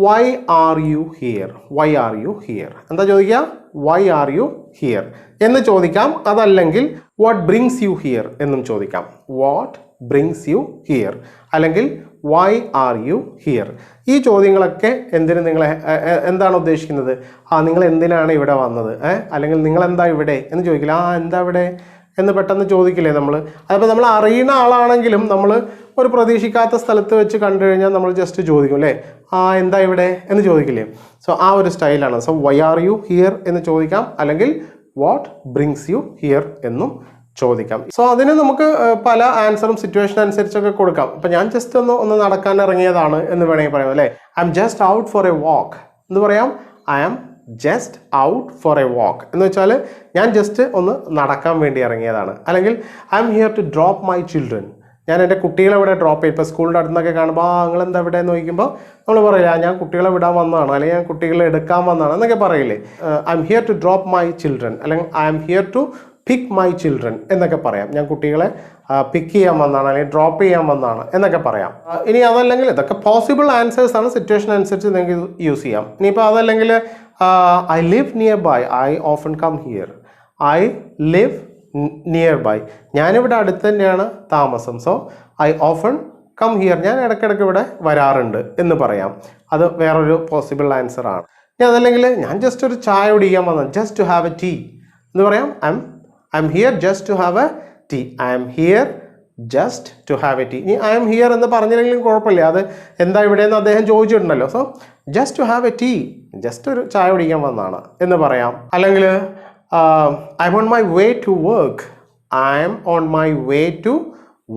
why are you here? Why are you here? എന്താ ചോദിക്കുക? വൈ ആർ യു ഹിയർ എന്ന് ചോദിക്കാം. അതല്ലെങ്കിൽ വാട്ട് ബ്രിങ്സ് യു ഹിയർ എന്നും ചോദിക്കാം. വാട്ട് ബ്രിങ്സ് യു ഹിയർ, അല്ലെങ്കിൽ വൈ ആർ യു ഹിയർ. ഈ ചോദ്യങ്ങളൊക്കെ എന്താണ് ഉദ്ദേശിക്കുന്നത്? നിങ്ങൾ എന്തിനാണ് ഇവിടെ വന്നത്, അല്ലെങ്കിൽ നിങ്ങൾ എന്താ ഇവിടെ എന്ന് ചോദിക്കില്ല. എന്താ ഇവിടെ എന്ന് പെട്ടെന്ന് ചോദിക്കില്ലേ നമ്മൾ. അതിപ്പോൾ നമ്മൾ അറിയുന്ന ആളാണെങ്കിലും നമ്മൾ ഒരു പ്രതീക്ഷിക്കാത്ത സ്ഥലത്ത് വെച്ച് കണ്ടു കഴിഞ്ഞാൽ നമ്മൾ ജസ്റ്റ് ചോദിക്കും അല്ലേ, എന്താ ഇവിടെ എന്ന് ചോദിക്കില്ലേ. സോ ആ ഒരു സ്റ്റൈലാണ്. So why are you here എന്ന് ചോദിക്കാം, അല്ലെങ്കിൽ വാട്ട് ബ്രിങ്സ് യു ഹിയർ എന്നും ചോദിക്കാം. സോ അതിന് നമുക്ക് പല ആൻസറും സിറ്റുവേഷൻ അനുസരിച്ചൊക്കെ കൊടുക്കാം. അപ്പം ഞാൻ ജസ്റ്റ് ഒന്ന് നടക്കാൻ ഇറങ്ങിയതാണ് എന്ന് വേണമെങ്കിൽ പറയാം അല്ലേ. I am just out for a walk എന്ന് പറയാം. I am just out for a walk എന്ന് വെച്ചാൽ ഞാൻ ജസ്റ്റ് ഒന്ന് നടക്കാൻ വേണ്ടി ഇറങ്ങിയതാണ്. അല്ലെങ്കിൽ I am here to drop my children, ഞാൻ എൻ്റെ കുട്ടികളെ ഇവിടെ ഡ്രോപ്പ് ചെയ്യും. ഇപ്പോൾ സ്കൂളിൻ്റെ അടുത്തൊക്കെ കാണുമ്പോൾ നിങ്ങളെന്താ ഇവിടെ എന്ന് ചോദിക്കുമ്പോൾ നമ്മൾ പറയില്ല, ഞാൻ കുട്ടികളെ വിടാൻ വന്നതാണ്, അല്ലെങ്കിൽ ഞാൻ കുട്ടികളെ എടുക്കാൻ വന്നതാണ് എന്നൊക്കെ പറയില്ലേ. I am here to drop my children, അല്ലെങ്കിൽ I am here to pick my children എന്നൊക്കെ പറയാം. ഞാൻ കുട്ടികളെ പിക്ക് ചെയ്യാൻ വന്നതാണ് അല്ലെങ്കിൽ ഡ്രോപ്പ് ചെയ്യാൻ വന്നതാണ് എന്നൊക്കെ പറയാം. ഇനി അതല്ലെങ്കിൽ ഇതൊക്കെ പോസിബിൾ ആൻസേഴ്സ് ആണ്, സിറ്റുവേഷൻ അനുസരിച്ച് നിങ്ങൾക്ക് യൂസ് ചെയ്യാം. ഇനിയിപ്പോൾ അതല്ലെങ്കിൽ I live nearby, I often come here. I live nearby, ഞാനിവിടെ അടുത്ത് തന്നെയാണ് താമസം. So I often come here, ഞാൻ ഇടയ്ക്കിടയ്ക്ക് ഇവിടെ വരാറുണ്ട് എന്ന് പറയാം. അത് വേറൊരു പോസിബിൾ ആൻസർ ആണ്. ഇനി അതല്ലെങ്കിൽ ഞാൻ ജസ്റ്റ് ഒരു ചായ കുടിക്കാൻ വന്നത്, just to have a tea എന്ന് പറയാം. I am here just to have a tea. I am here just to have a tea. ഇനി ഐ എം ഹിയർ എന്ന് പറഞ്ഞില്ലെങ്കിലും കുഴപ്പമില്ല, അത് എന്താ ഇവിടെയെന്ന് അദ്ദേഹം ചോദിച്ചിട്ടുണ്ടല്ലോ. So just to have a tea, just ഒരു ചായ കുടിക്കാൻ വന്നതാണ് എന്ന് പറയാം. അല്ലെങ്കിൽ I am on my way to work. I am on my way to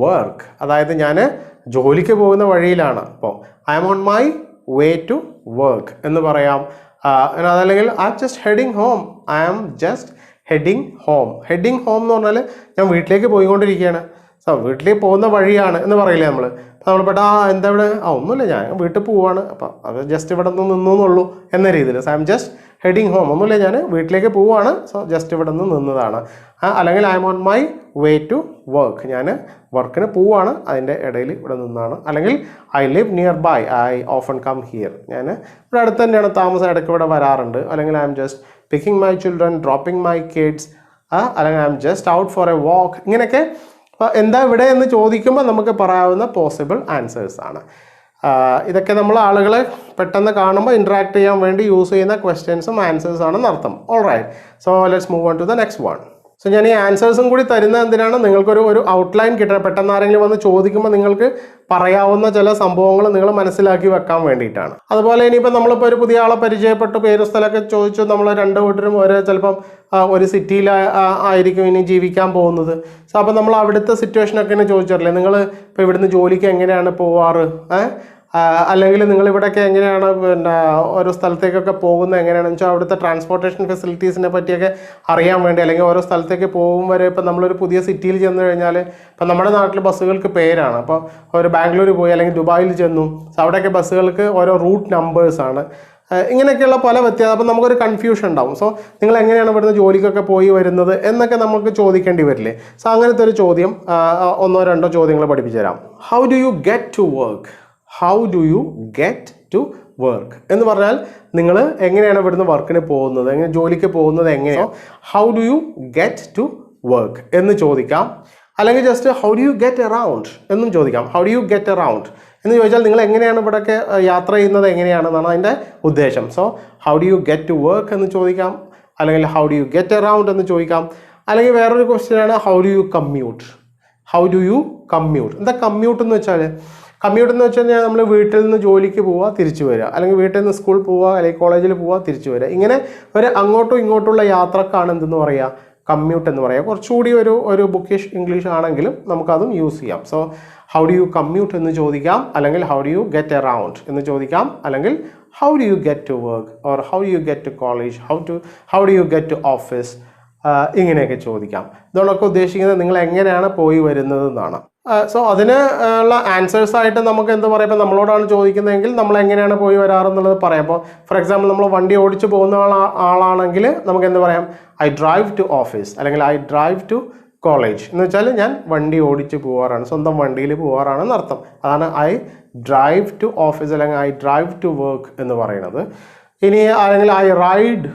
work, അതായത് ഞാൻ ജോലിക്ക് പോകുന്ന വഴിയിലാണ്. അപ്പോൾ I am on my way to work എന്ന് പറയാം. അതല്ലെങ്കിൽ I am just heading home. I am just heading home. Heading home എന്ന് പറഞ്ഞാൽ ഞാൻ വീട്ടിലേക്ക് പോയിക്കൊണ്ടിരിക്കുകയാണ്. സോ വീട്ടിലേക്ക് പോകുന്ന വഴിയാണ് എന്ന് പറയില്ലേ നമ്മൾ. അപ്പോൾ നമ്മൾ പെട്ടാ എന്താ ഇവിടെ, ഒന്നുമില്ല ഞാൻ വീട്ടിൽ പോവാണ്, അപ്പം അത് ജസ്റ്റ് ഇവിടെ നിന്ന് നിന്നുള്ളൂ എന്ന രീതിയിൽ. So I am just heading home, ഒന്നുമില്ല ഞാൻ വീട്ടിലേക്ക് പോവാണ്, സോ ജസ്റ്റ് ഇവിടെ നിന്ന് നിന്നതാണ്. അല്ലെങ്കിൽ I am on my way to work, ഞാൻ വർക്കിന് പോവാണ്, അതിൻ്റെ ഇടയിൽ ഇവിടെ നിന്നാണ്. അല്ലെങ്കിൽ I live nearby, I often come here, ഞാൻ ഇവിടെ അടുത്ത് തന്നെയാണ് താമസം, ഇടയ്ക്ക് ഇവിടെ വരാറുണ്ട്. അല്ലെങ്കിൽ I am just picking my children, dropping my kids, അല്ലെങ്കിൽ I am just out for a walk. ഇങ്ങനെയൊക്കെ എന്താ ഇവിടെ എന്ന് ചോദിക്കുമ്പോൾ നമുക്ക് പറയാവുന്ന പോസിബിൾ ആൻസേഴ്സ് ആണ്. ഇതൊക്കെ നമ്മൾ ആളുകളെ പെട്ടെന്ന് കാണുമ്പോൾ ഇൻട്രാക്ട് ചെയ്യാൻ വേണ്ടി യൂസ് ചെയ്യുന്ന ക്വസ്റ്റ്യൻസും ആൻസേഴ്സ് ആണെന്ന് അർത്ഥം. All right, so let's move on to the next one. So ഞാൻ ഈ ആൻസേഴ്സും കൂടി തരുന്നത് എന്തിനാണ്, നിങ്ങൾക്കൊരു ഔട്ട്ലൈൻ കിട്ടണം. പെട്ടെന്ന് ആരെങ്കിലും വന്ന് ചോദിക്കുമ്പോൾ നിങ്ങൾക്ക് പറയാവുന്ന ചില സംഭവങ്ങൾ നിങ്ങൾ മനസ്സിലാക്കി വെക്കാൻ വേണ്ടിയിട്ടാണ്. അതുപോലെ ഇനിയിപ്പോൾ നമ്മളിപ്പോൾ ഒരു പുതിയ ആളെ പരിചയപ്പെട്ട് പേര് സ്ഥലമൊക്കെ ചോദിച്ചു, നമ്മൾ രണ്ട് കൂട്ടരും ചിലപ്പം ഒരു സിറ്റിയിൽ ആയിരിക്കും ഇനി ജീവിക്കാൻ പോകുന്നത്. സോ അപ്പോൾ നമ്മൾ അവിടുത്തെ സിറ്റുവേഷനൊക്കെ ഇങ്ങനെ ചോദിച്ചിട്ടില്ലേ, നിങ്ങൾ ഇപ്പോൾ ഇവിടുന്ന് ജോലിക്ക് എങ്ങനെയാണ് പോവാറ്, അല്ലെങ്കിൽ നിങ്ങൾ ഇവിടെയൊക്കെ എങ്ങനെയാണ് പിന്നെ ഓരോ സ്ഥലത്തേക്കൊക്കെ പോകുന്നത് എങ്ങനെയാണെന്ന് വെച്ചാൽ അവിടുത്തെ ട്രാൻസ്പോർട്ടേഷൻ ഫെസിലിറ്റീസിനെ പറ്റിയൊക്കെ അറിയാൻ വേണ്ടി, അല്ലെങ്കിൽ ഓരോ സ്ഥലത്തേക്ക് പോകും വരെ ഇപ്പോൾ നമ്മളൊരു പുതിയ സിറ്റിയിൽ ചെന്ന് കഴിഞ്ഞാൽ ഇപ്പം നമ്മുടെ നാട്ടിൽ ബസ്സുകൾക്ക് പേരാണ്. അപ്പോൾ ഒരു ബാംഗ്ലൂർ പോയി അല്ലെങ്കിൽ ദുബായിൽ ചെന്നു, അവിടെയൊക്കെ ബസ്സുകൾക്ക് ഓരോ റൂട്ട് നമ്പേഴ്സാണ്. ഇങ്ങനെയൊക്കെയുള്ള പല വ്യത്യാസം. അപ്പോൾ നമുക്കൊരു കൺഫ്യൂഷൻ ഉണ്ടാവും. സോ നിങ്ങൾ എങ്ങനെയാണ് ഇവിടുന്ന് ജോലിക്കൊക്കെ പോയി വരുന്നത് എന്നൊക്കെ നമുക്ക് ചോദിക്കേണ്ടി വരില്ലേ. സോ അങ്ങനത്തെ ഒരു ചോദ്യം, ഒന്നോ രണ്ടോ ചോദ്യങ്ങൾ പഠിപ്പിച്ചു തരാം. How do you get to work? How do you get to work എന്ന് പറഞ്ഞാൽ നിങ്ങൾ എങ്ങനെയാണ് ഇവിടുന്ന് വർക്കിന് പോകുന്നത്, എങ്ങനെ ജോലിക്ക് പോകുന്നത് എങ്ങനെയാണ്. How do you get to work എന്ന് ചോദിക്കാം. അല്ലെങ്കിൽ just how do you get around എന്നും ചോദിക്കാം. How do you get around എന്ന് ചോദിച്ചാൽ നിങ്ങൾ എങ്ങനെയാണ് ഇവിടെയൊക്കെ യാത്ര ചെയ്യുന്നത് എങ്ങനെയാണെന്നാണ് അതിൻ്റെ ഉദ്ദേശം. So how do you get to work എന്ന് ചോദിക്കാം, അല്ലെങ്കിൽ how do you get around എന്ന് ചോദിക്കാം. അല്ലെങ്കിൽ വേറൊരു ക്വസ്റ്റ്യനാണ് how do you commute. How do you commute. എന്താ കമ്മ്യൂട്ട് എന്ന് വെച്ചാൽ? കമ്മ്യൂട്ട് എന്ന് വെച്ച് കഴിഞ്ഞാൽ നമ്മൾ വീട്ടിൽ നിന്ന് ജോലിക്ക് പോവുക തിരിച്ചു വരിക, അല്ലെങ്കിൽ വീട്ടിൽ നിന്ന് സ്കൂൾ പോവുക അല്ലെങ്കിൽ കോളേജിൽ പോവുക തിരിച്ചു വരിക, ഇങ്ങനെ ഒരു അങ്ങോട്ടും ഇങ്ങോട്ടുള്ള യാത്രക്കാണ് എന്തെന്ന് പറയുക, കമ്മ്യൂട്ട് എന്ന് പറയുക. കുറച്ചുകൂടി ഒരു ബുക്കിഷ് ഇംഗ്ലീഷ് ആണെങ്കിലും നമുക്കതും യൂസ് ചെയ്യാം. So how do you commute എന്ന് ചോദിക്കാം, അല്ലെങ്കിൽ how do you get around എന്ന് ചോദിക്കാം, അല്ലെങ്കിൽ how do you get to work or how do you get to college, how do you get to office, ഇങ്ങനെയൊക്കെ ചോദിക്കാം. ഇതുകൊണ്ടൊക്കെ ഉദ്ദേശിക്കുന്നത് നിങ്ങൾ എങ്ങനെയാണ് പോയി വരുന്നത് എന്നാണ്. സോ അതിന് ഉള്ള ആൻസേഴ്സായിട്ട് നമുക്ക് എന്താ പറയുക, ഇപ്പോൾ നമ്മളോടാണ് ചോദിക്കുന്നതെങ്കിൽ നമ്മൾ എങ്ങനെയാണ് പോയി വരാറെന്നുള്ളത് പറയാം. അപ്പോൾ ഫോർ എക്സാമ്പിൾ നമ്മൾ വണ്ടി ഓടിച്ച് പോകുന്ന ആളാണെങ്കിൽ നമുക്ക് എന്ത് പറയാം, ഐ ഡ്രൈവ് ടു ഓഫീസ്, അല്ലെങ്കിൽ ഐ ഡ്രൈവ് ടു കോളേജ് എന്ന് വെച്ചാൽ ഞാൻ വണ്ടി ഓടിച്ച് പോകാറാണ്, സ്വന്തം വണ്ടിയിൽ പോകാറാണെന്ന് അർത്ഥം. അതാണ് ഐ ഡ്രൈവ് ടു ഓഫീസ് അല്ലെങ്കിൽ ഐ ഡ്രൈവ് ടു വർക്ക് എന്ന് പറയുന്നത്. ഇനി അല്ലെങ്കിൽ ഐ റൈഡ്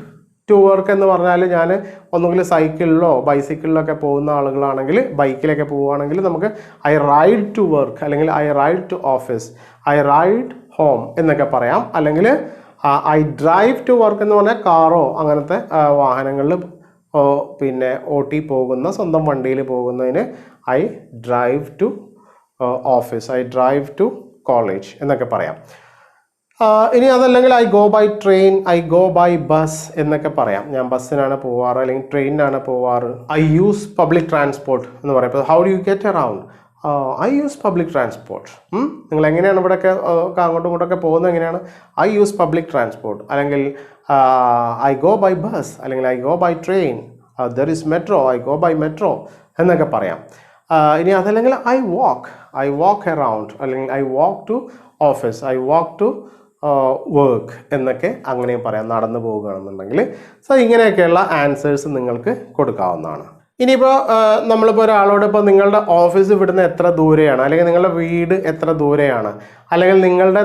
ടു വർക്ക് എന്ന് പറഞ്ഞാൽ ഞാൻ ഒന്നുകിൽ സൈക്കിളിലോ ബൈസിക്കിളിലോ ഒക്കെ പോകുന്ന ആളുകളാണെങ്കിൽ, ബൈക്കിലൊക്കെ പോവുകയാണെങ്കിൽ നമുക്ക് ഐ റൈഡ് ടു വർക്ക് അല്ലെങ്കിൽ I ride to office, I ride home എന്നൊക്കെ പറയാം. അല്ലെങ്കിൽ ഐ ഡ്രൈവ് ടു വർക്ക് എന്ന് പറഞ്ഞാൽ കാറോ അങ്ങനത്തെ വാഹനങ്ങളിൽ പിന്നെ ഓട്ടി പോകുന്ന, സ്വന്തം വണ്ടിയിൽ പോകുന്നതിന് I drive to office, I drive to college എന്നൊക്കെ പറയാം. ഇനി അതല്ലെങ്കിൽ I go by train, I go by bus എന്നൊക്കെ പറയാം. ഞാൻ ബസ്സിനാണ് പോവാറ് അല്ലെങ്കിൽ ട്രെയിനിനാണ് പോവാറ്. ഐ യൂസ് പബ്ലിക് ട്രാൻസ്പോർട്ട് എന്ന് പറയും. ഇപ്പോൾ how do you get around? I use public transport. നിങ്ങൾ എങ്ങനെയാണ് ഇവിടെയൊക്കെ അങ്ങോട്ടും ഇങ്ങോട്ടൊക്കെ പോകുന്നത് എങ്ങനെയാണ്? I use public transport. അല്ലെങ്കിൽ ഐ ഗോ ബൈ ബസ്, അല്ലെങ്കിൽ I go by train, there is metro, I go by metro എന്നൊക്കെ പറയാം. ഇനി അതല്ലെങ്കിൽ ഐ വാക്ക് അറൗണ്ട്, അല്ലെങ്കിൽ I walk to office, I walk to work എന്നൊക്കെ അങ്ങനെയും പറയാം, നടന്നു പോവുകയാണെന്നുണ്ടെങ്കിൽ. സോ ഇങ്ങനെയൊക്കെയുള്ള ആൻസേഴ്സ് നിങ്ങൾക്ക് കൊടുക്കാവുന്നതാണ്. ഇനിയിപ്പോൾ നമ്മളിപ്പോൾ ഒരാളോട് ഇപ്പോൾ നിങ്ങളുടെ ഓഫീസ് ഇവിടുന്ന് എത്ര ദൂരെയാണ്, അല്ലെങ്കിൽ നിങ്ങളുടെ വീട് എത്ര ദൂരെയാണ്, അല്ലെങ്കിൽ നിങ്ങളുടെ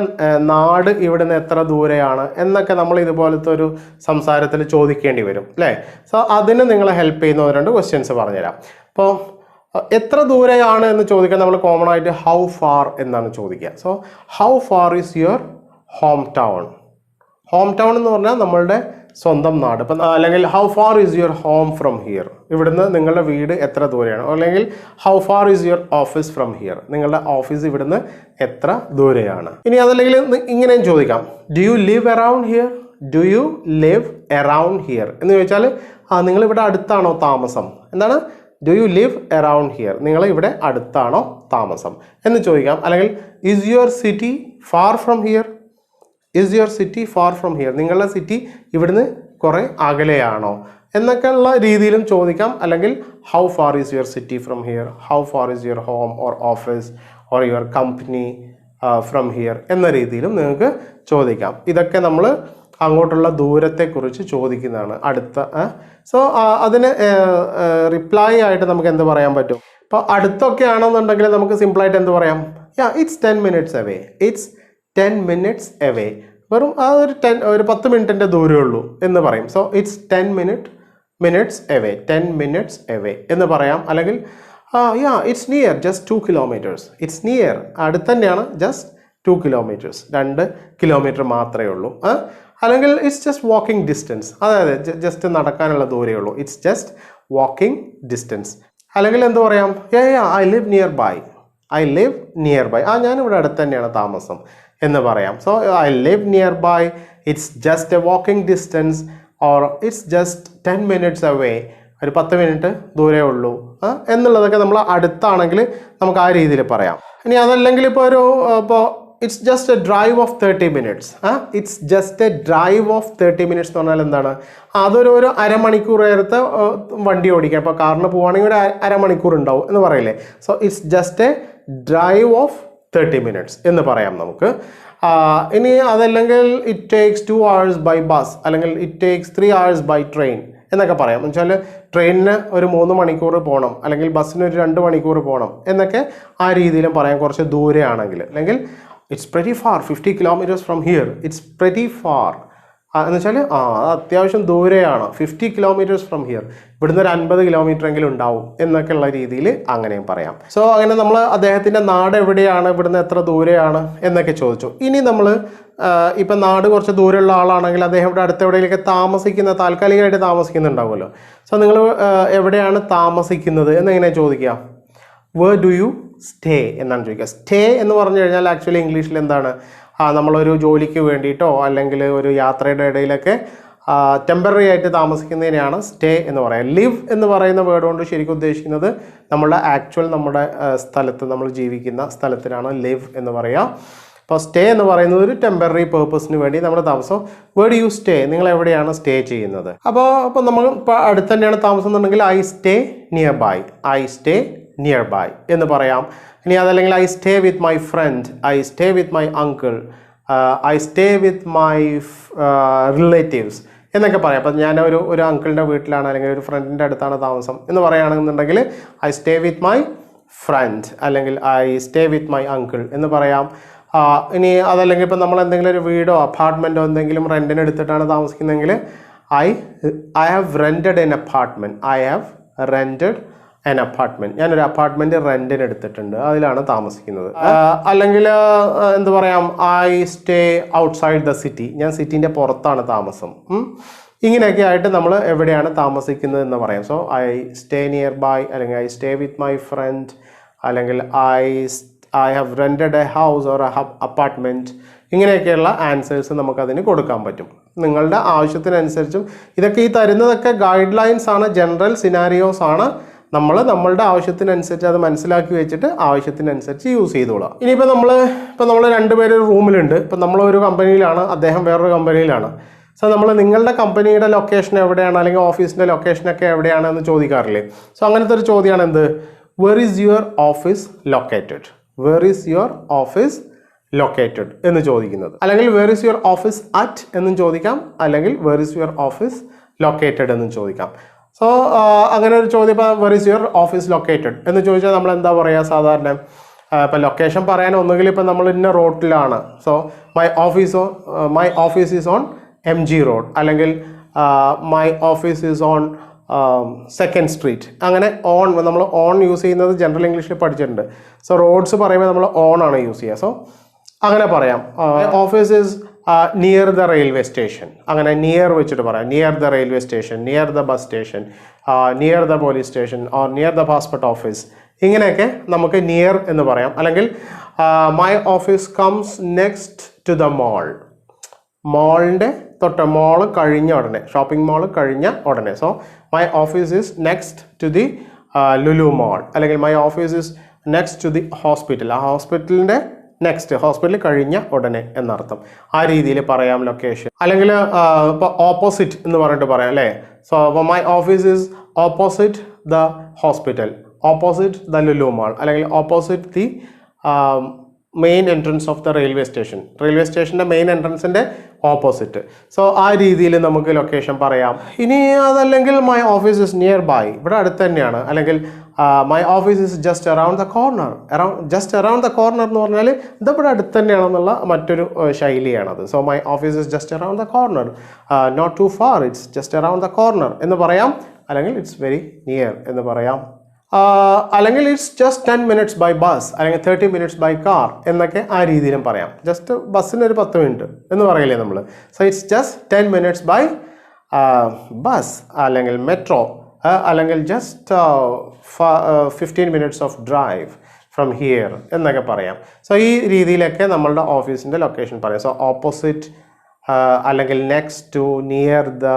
നാട് ഇവിടുന്ന് എത്ര ദൂരെയാണ് എന്നൊക്കെ നമ്മൾ ഇതുപോലത്തെ ഒരു സംസാരത്തിൽ ചോദിക്കേണ്ടി വരും അല്ലേ. സോ അതിന് നിങ്ങളെ ഹെൽപ്പ് ചെയ്യുന്ന 2 ക്വസ്റ്റ്യൻസ് പറഞ്ഞുതരാം. അപ്പോൾ എത്ര ദൂരെയാണ് എന്ന് ചോദിക്കാൻ നമ്മൾ കോമൺ ആയിട്ട് ഹൗ ഫാർ എന്നാണ് ചോദിക്കുക. So how far is your home town. Home town എന്ന് പറഞ്ഞാൽ നമ്മളുടെ സ്വന്തം നാട്. ഇപ്പം അല്ലെങ്കിൽ how far is your home from here, ഇവിടുന്ന് നിങ്ങളുടെ വീട് എത്ര ദൂരെയാണ്. അല്ലെങ്കിൽ how far is your office from here, നിങ്ങളുടെ ഓഫീസ് ഇവിടുന്ന് എത്ര ദൂരെയാണ്. ഇനി അതല്ലെങ്കിൽ ഇങ്ങനെയും ചോദിക്കാം, do you live around here, do you live around here എന്ന് ചോദിച്ചാൽ നിങ്ങൾ ഇവിടെ അടുത്താണോ താമസം, എന്താണ് do you live around here, നിങ്ങൾ ഇവിടെ അടുത്താണോ താമസം എന്ന് ചോദിക്കാം. അല്ലെങ്കിൽ is your city far from here, is your city far from here, നിങ്ങളുടെ സിറ്റി ഇവിടുന്ന് കുറേ അകലെയാണോ എന്നൊക്കെയുള്ള രീതിയിലും ചോദിക്കാം. അല്ലെങ്കിൽ how far is your city from here, how far is your home or office or your company from here എന്ന രീതിയിലും നിങ്ങൾക്ക് ചോദിക്കാം. ഇതൊക്കെ നമ്മൾ അങ്ങോട്ടുള്ള ദൂരത്തെക്കുറിച്ച് ചോദിക്കുന്നതാണ് അടുത്ത. സോ അതിന് റിപ്ലൈ ആയിട്ട് നമുക്ക് എന്ത് പറയാൻ പറ്റും. ഇപ്പോൾ അടുത്തൊക്കെ ആണെന്നുണ്ടെങ്കിൽ നമുക്ക് സിമ്പിളായിട്ട് എന്ത് പറയാം, it's 10 minutes away, it's 10 minutes away, വെറും ഒരു 10 മിനിറ്റിൻ്റെ ദൂരമേ ഉള്ളൂ എന്ന് പറയും. So it's 10 minutes away, 10 minutes away എന്ന് പറയാം. അല്ലെങ്കിൽ it's near, just 2 kilometers, it's near അടുത്ത് തന്നെയാണ്, ജസ്റ്റ് 2 kilometers, 2 കിലോമീറ്റർ മാത്രമേ ഉള്ളൂ. അല്ലെങ്കിൽ ഇറ്റ്സ് ജസ്റ്റ് വാക്കിംഗ് ഡിസ്റ്റൻസ്, അതായത് ജസ്റ്റ് നടക്കാനുള്ള ദൂരമേ ഉള്ളൂ, ഇറ്റ്സ് ജസ്റ്റ് വാക്കിംഗ് ഡിസ്റ്റൻസ്. അല്ലെങ്കിൽ എന്ത് പറയാം, I live nearby, I live nearby, ഞാനിവിടെ അടുത്ത് തന്നെയാണ് താമസം എന്ന് പറയാം. So I live nearby, it's just a walking distance, or it's just 10 minutes away, ഒരു 10 മിനിറ്റ് ദൂരേ ഉള്ളൂ എന്നുള്ളതൊക്കെ നമ്മൾ അടുത്താണെങ്കിൽ നമുക്ക് ആ രീതിയിൽ പറയാം. ഇനി അതല്ലെങ്കിൽ ഇപ്പോൾ it's just a drive of 30 minutes, it's just a drive of 30 minutes എന്ന് പറഞ്ഞാൽ എന്താണ്, അതൊരു അരമണിക്കൂർ നേരത്തെ വണ്ടി ഓടിക്കാം. ഇപ്പോൾ കാറിന് പോവുകയാണെങ്കിൽ ഒരു അരമണിക്കൂർ ഉണ്ടാവും എന്ന് പറയില്ലേ. So it's just a drive of 30 minutes എന്ന് പറയാം നമുക്ക്. ഇനി അതല്ലെങ്കിൽ it takes 2 hours by bus, അല്ലെങ്കിൽ it takes 3 hours by train എന്നൊക്കെ പറയാം. എന്ന് വെച്ചാൽ ട്രെയിനിന് ഒരു 3 മണിക്കൂർ പോകണം, അല്ലെങ്കിൽ ബസ്സിന് ഒരു 2 മണിക്കൂർ പോകണം എന്നൊക്കെ ആ രീതിയിലും പറയാം, കുറച്ച് ദൂരെ ആണെങ്കിൽ. അല്ലെങ്കിൽ it's pretty far, 50 kilometers from here, it's pretty far എന്ന് വെച്ചാൽ അത്യാവശ്യം ദൂരെയാണ്, 50 kilometers ഫ്രം ഹിയർ, ഇവിടുന്ന് ഒരു 50 kilometer എങ്കിലും ഉണ്ടാവും എന്നൊക്കെയുള്ള രീതിയിൽ അങ്ങനെയും പറയാം. സോ അങ്ങനെ നമ്മൾ അദ്ദേഹത്തിൻ്റെ നാട് എവിടെയാണ്, ഇവിടുന്ന് എത്ര ദൂരെയാണ് എന്നൊക്കെ ചോദിച്ചു. ഇനി നമ്മൾ ഇപ്പം നാട് കുറച്ച് ദൂരമുള്ള ആളാണെങ്കിൽ അദ്ദേഹം ഇവിടെ അടുത്ത് എവിടെയെങ്കിലൊക്കെ താൽക്കാലികമായിട്ട് താമസിക്കുന്നുണ്ടാവുമല്ലോ. സോ നിങ്ങൾ എവിടെയാണ് താമസിക്കുന്നത് എന്നെങ്ങനെ ചോദിക്കുക, വേർ ഡു യു സ്റ്റേ എന്നാണ് ചോദിക്കുക. സ്റ്റേ എന്ന് പറഞ്ഞു കഴിഞ്ഞാൽ ആക്ച്വലി ഇംഗ്ലീഷിൽ എന്താണ്, നമ്മളൊരു ജോലിക്ക് വേണ്ടിയിട്ടോ അല്ലെങ്കിൽ ഒരു യാത്രയുടെ ഇടയിലൊക്കെ ടെമ്പററി ആയിട്ട് താമസിക്കുന്നതിനെയാണ് സ്റ്റേ എന്ന് പറയുക. ലിവ് എന്ന് പറയുന്ന വേർഡ് കൊണ്ട് ശരിക്കും ഉദ്ദേശിക്കുന്നത് നമ്മുടെ സ്ഥലത്ത്, നമ്മൾ ജീവിക്കുന്ന സ്ഥലത്തിനാണ് ലിവ് എന്ന് പറയുക. അപ്പോൾ സ്റ്റേ എന്ന് പറയുന്നത് ഒരു ടെമ്പററി പേർപ്പസിന് വേണ്ടി നമ്മുടെ താമസം. വേർ ഡു യു സ്റ്റേ, നിങ്ങൾ എവിടെയാണ് സ്റ്റേ ചെയ്യുന്നത്. അപ്പോൾ നമ്മൾ ഇപ്പോൾ അടുത്ത് തന്നെയാണ് താമസം എന്നുണ്ടെങ്കിൽ I stay nearby, I stay nearby എന്ന് പറയാം. ഇനി അതല്ലെങ്കിൽ I stay with my friend, I stay with my uncle, I stay with my relatives എന്നൊക്കെ പറയാം. അപ്പം ഞാൻ ഒരു അങ്കിളിൻ്റെ വീട്ടിലാണ് അല്ലെങ്കിൽ ഒരു ഫ്രണ്ടിൻ്റെ അടുത്താണ് താമസം എന്ന് പറയുകയാണെന്നുണ്ടെങ്കിൽ I stay with my friend, അല്ലെങ്കിൽ I stay with my uncle എന്ന് പറയാം. ഇനി അതല്ലെങ്കിൽ ഇപ്പം നമ്മൾ എന്തെങ്കിലും ഒരു വീടോ അപ്പാർട്ട്മെൻറ്റോ എന്തെങ്കിലും റെൻറ്റിന് എടുത്തിട്ടാണ് താമസിക്കുന്നതെങ്കിൽ I have rented an apartment, I have rented an apartment, ഞാനൊരു അപ്പാർട്ട്മെൻറ്റ് റെൻറ്റിന് എടുത്തിട്ടുണ്ട്, അതിലാണ് താമസിക്കുന്നത്. അല്ലെങ്കിൽ എന്ത് പറയാം, I stay outside the city, ഞാൻ സിറ്റീൻ്റെ പുറത്താണ് താമസം. ഇങ്ങനെയൊക്കെ ആയിട്ട് നമ്മൾ എവിടെയാണ് താമസിക്കുന്നത് എന്ന് പറയാം. So I stay nearby, അല്ലെങ്കിൽ I stay with my friend, അല്ലെങ്കിൽ I have rented a house or apartment. ഇങ്ങനെയൊക്കെയുള്ള ആൻസേഴ്സ് നമുക്കതിന് കൊടുക്കാൻ പറ്റും നിങ്ങളുടെ ആവശ്യത്തിനനുസരിച്ചും. ഈ തരുന്നതൊക്കെ ഗൈഡ് ലൈൻസ് ആണ്, ജനറൽ സിനാരിയോസ് ആണ്. നമ്മളുടെ ആവശ്യത്തിനനുസരിച്ച് അത് മനസ്സിലാക്കി വെച്ചിട്ട് ആവശ്യത്തിനനുസരിച്ച് യൂസ് ചെയ്തോളാം. ഇനിയിപ്പോൾ നമ്മൾ രണ്ടുപേരും ഒരു റൂമിലുണ്ട്. ഇപ്പം നമ്മളൊരു കമ്പനിയിലാണ്, അദ്ദേഹം വേറൊരു കമ്പനിയിലാണ്. സോ നിങ്ങളുടെ കമ്പനിയുടെ ലൊക്കേഷൻ എവിടെയാണ്, അല്ലെങ്കിൽ ഓഫീസിൻ്റെ ലൊക്കേഷനൊക്കെ എവിടെയാണ് എന്ന് ചോദിക്കാറില്ലേ. സോ അങ്ങനത്തെ ഒരു ചോദ്യമാണ് എന്ത്, were is your office located, were is your office located എന്ന് ചോദിക്കുന്നത്. അല്ലെങ്കിൽ were is your office at എന്നും ചോദിക്കാം, അല്ലെങ്കിൽ were is your office located എന്നും ചോദിക്കാം. സോ അങ്ങനെ ഒരു ചോദ്യം ഇപ്പോൾ were is your office located എന്ന് ചോദിച്ചാൽ നമ്മൾ എന്താ പറയുക സാധാരണ? ഇപ്പം ലൊക്കേഷൻ പറയാൻ ഒന്നുകിൽ ഇപ്പം നമ്മൾ ഇന്ന റോഡിലാണ്. So my office is on MG road, അല്ലെങ്കിൽ my office is on 2nd street. അങ്ങനെ ഓൺ നമ്മൾ ഓൺ യൂസ് ചെയ്യുന്നത് ജനറൽ ഇംഗ്ലീഷിൽ പഠിച്ചിട്ടുണ്ട്. സോ റോഡ്സ് പറയുമ്പോൾ നമ്മൾ ഓൺ ആണ് യൂസ് ചെയ്യുക. സോ അങ്ങനെ പറയാം. Office is near the railway station. അങ്ങനെ നിയർ വെച്ചിട്ട് പറയാം. Near the railway station, near the bus station, near the police station, or near the passport office. ഇങ്ങനെയൊക്കെ നമുക്ക് നിയർ എന്ന് പറയാം. അല്ലെങ്കിൽ my office comes next to the mall. മോളിൻ്റെ mall കഴിഞ്ഞ ഉടനെ, ഷോപ്പിംഗ് മോൾ കഴിഞ്ഞ ഉടനെ. So my office is next to the Lulu mall. അല്ലെങ്കിൽ my office is next to the hospital. ആ ഹോസ്പിറ്റലിൻ്റെ നെക്സ്റ്റ്, ഹോസ്പിറ്റൽ കഴിഞ്ഞ ഉടനെ എന്നർത്ഥം. ആ രീതിയിൽ പറയാം ലൊക്കേഷൻ. അല്ലെങ്കിൽ ഇപ്പോൾ ഓപ്പോസിറ്റ് എന്ന് പറഞ്ഞിട്ട് പറയാം അല്ലേ? സോ അപ്പോൾ my office is opposite the hospital, opposite the Lulu mall, അല്ലെങ്കിൽ opposite the main entrance of the railway station. Railway സ്റ്റേഷൻ്റെ മെയിൻ എൻട്രൻസിൻ്റെ ഓപ്പോസിറ്റ്. സോ ആ രീതിയിൽ നമുക്ക് ലൊക്കേഷൻ പറയാം. ഇനി അതല്ലെങ്കിൽ my office is nearby, ഇവിടെ അടുത്ത് തന്നെയാണ്. അല്ലെങ്കിൽ my office is just around the corner. Just around the corner എന്ന് പറഞ്ഞാൽ ഇതിവിടെ അടുത്ത് തന്നെയാണെന്നുള്ള മറ്റൊരു ശൈലിയാണത്. So my office is just around the corner, not too far, it's just around the corner എന്ന് പറയാം. അല്ലെങ്കിൽ ഇറ്റ്സ് വെരി നിയർ എന്ന് പറയാം. അല്ലെങ്കിൽ it's just 10 minutes by bus, അല്ലെങ്കിൽ 30 minutes ബൈ കാർ എന്നൊക്കെ ആ രീതിയിലും പറയാം. ജസ്റ്റ് ബസ്സിന് ഒരു 10 മിനിറ്റ് എന്ന് പറയില്ലേ നമ്മൾ. So it's just 10 minutes by bus, അല്ലെങ്കിൽ മെട്രോ, അല്ലെങ്കിൽ just 15 minutes of drive from here എന്നൊക്കെ പറയാം. സോ ഈ രീതിയിലൊക്കെ നമ്മളുടെ ഓഫീസിൻ്റെ ലൊക്കേഷൻ പറയാം. സോ ഓപ്പോസിറ്റ്, അല്ലെങ്കിൽ നെക്സ്റ്റ് ടു, നിയർ ദ,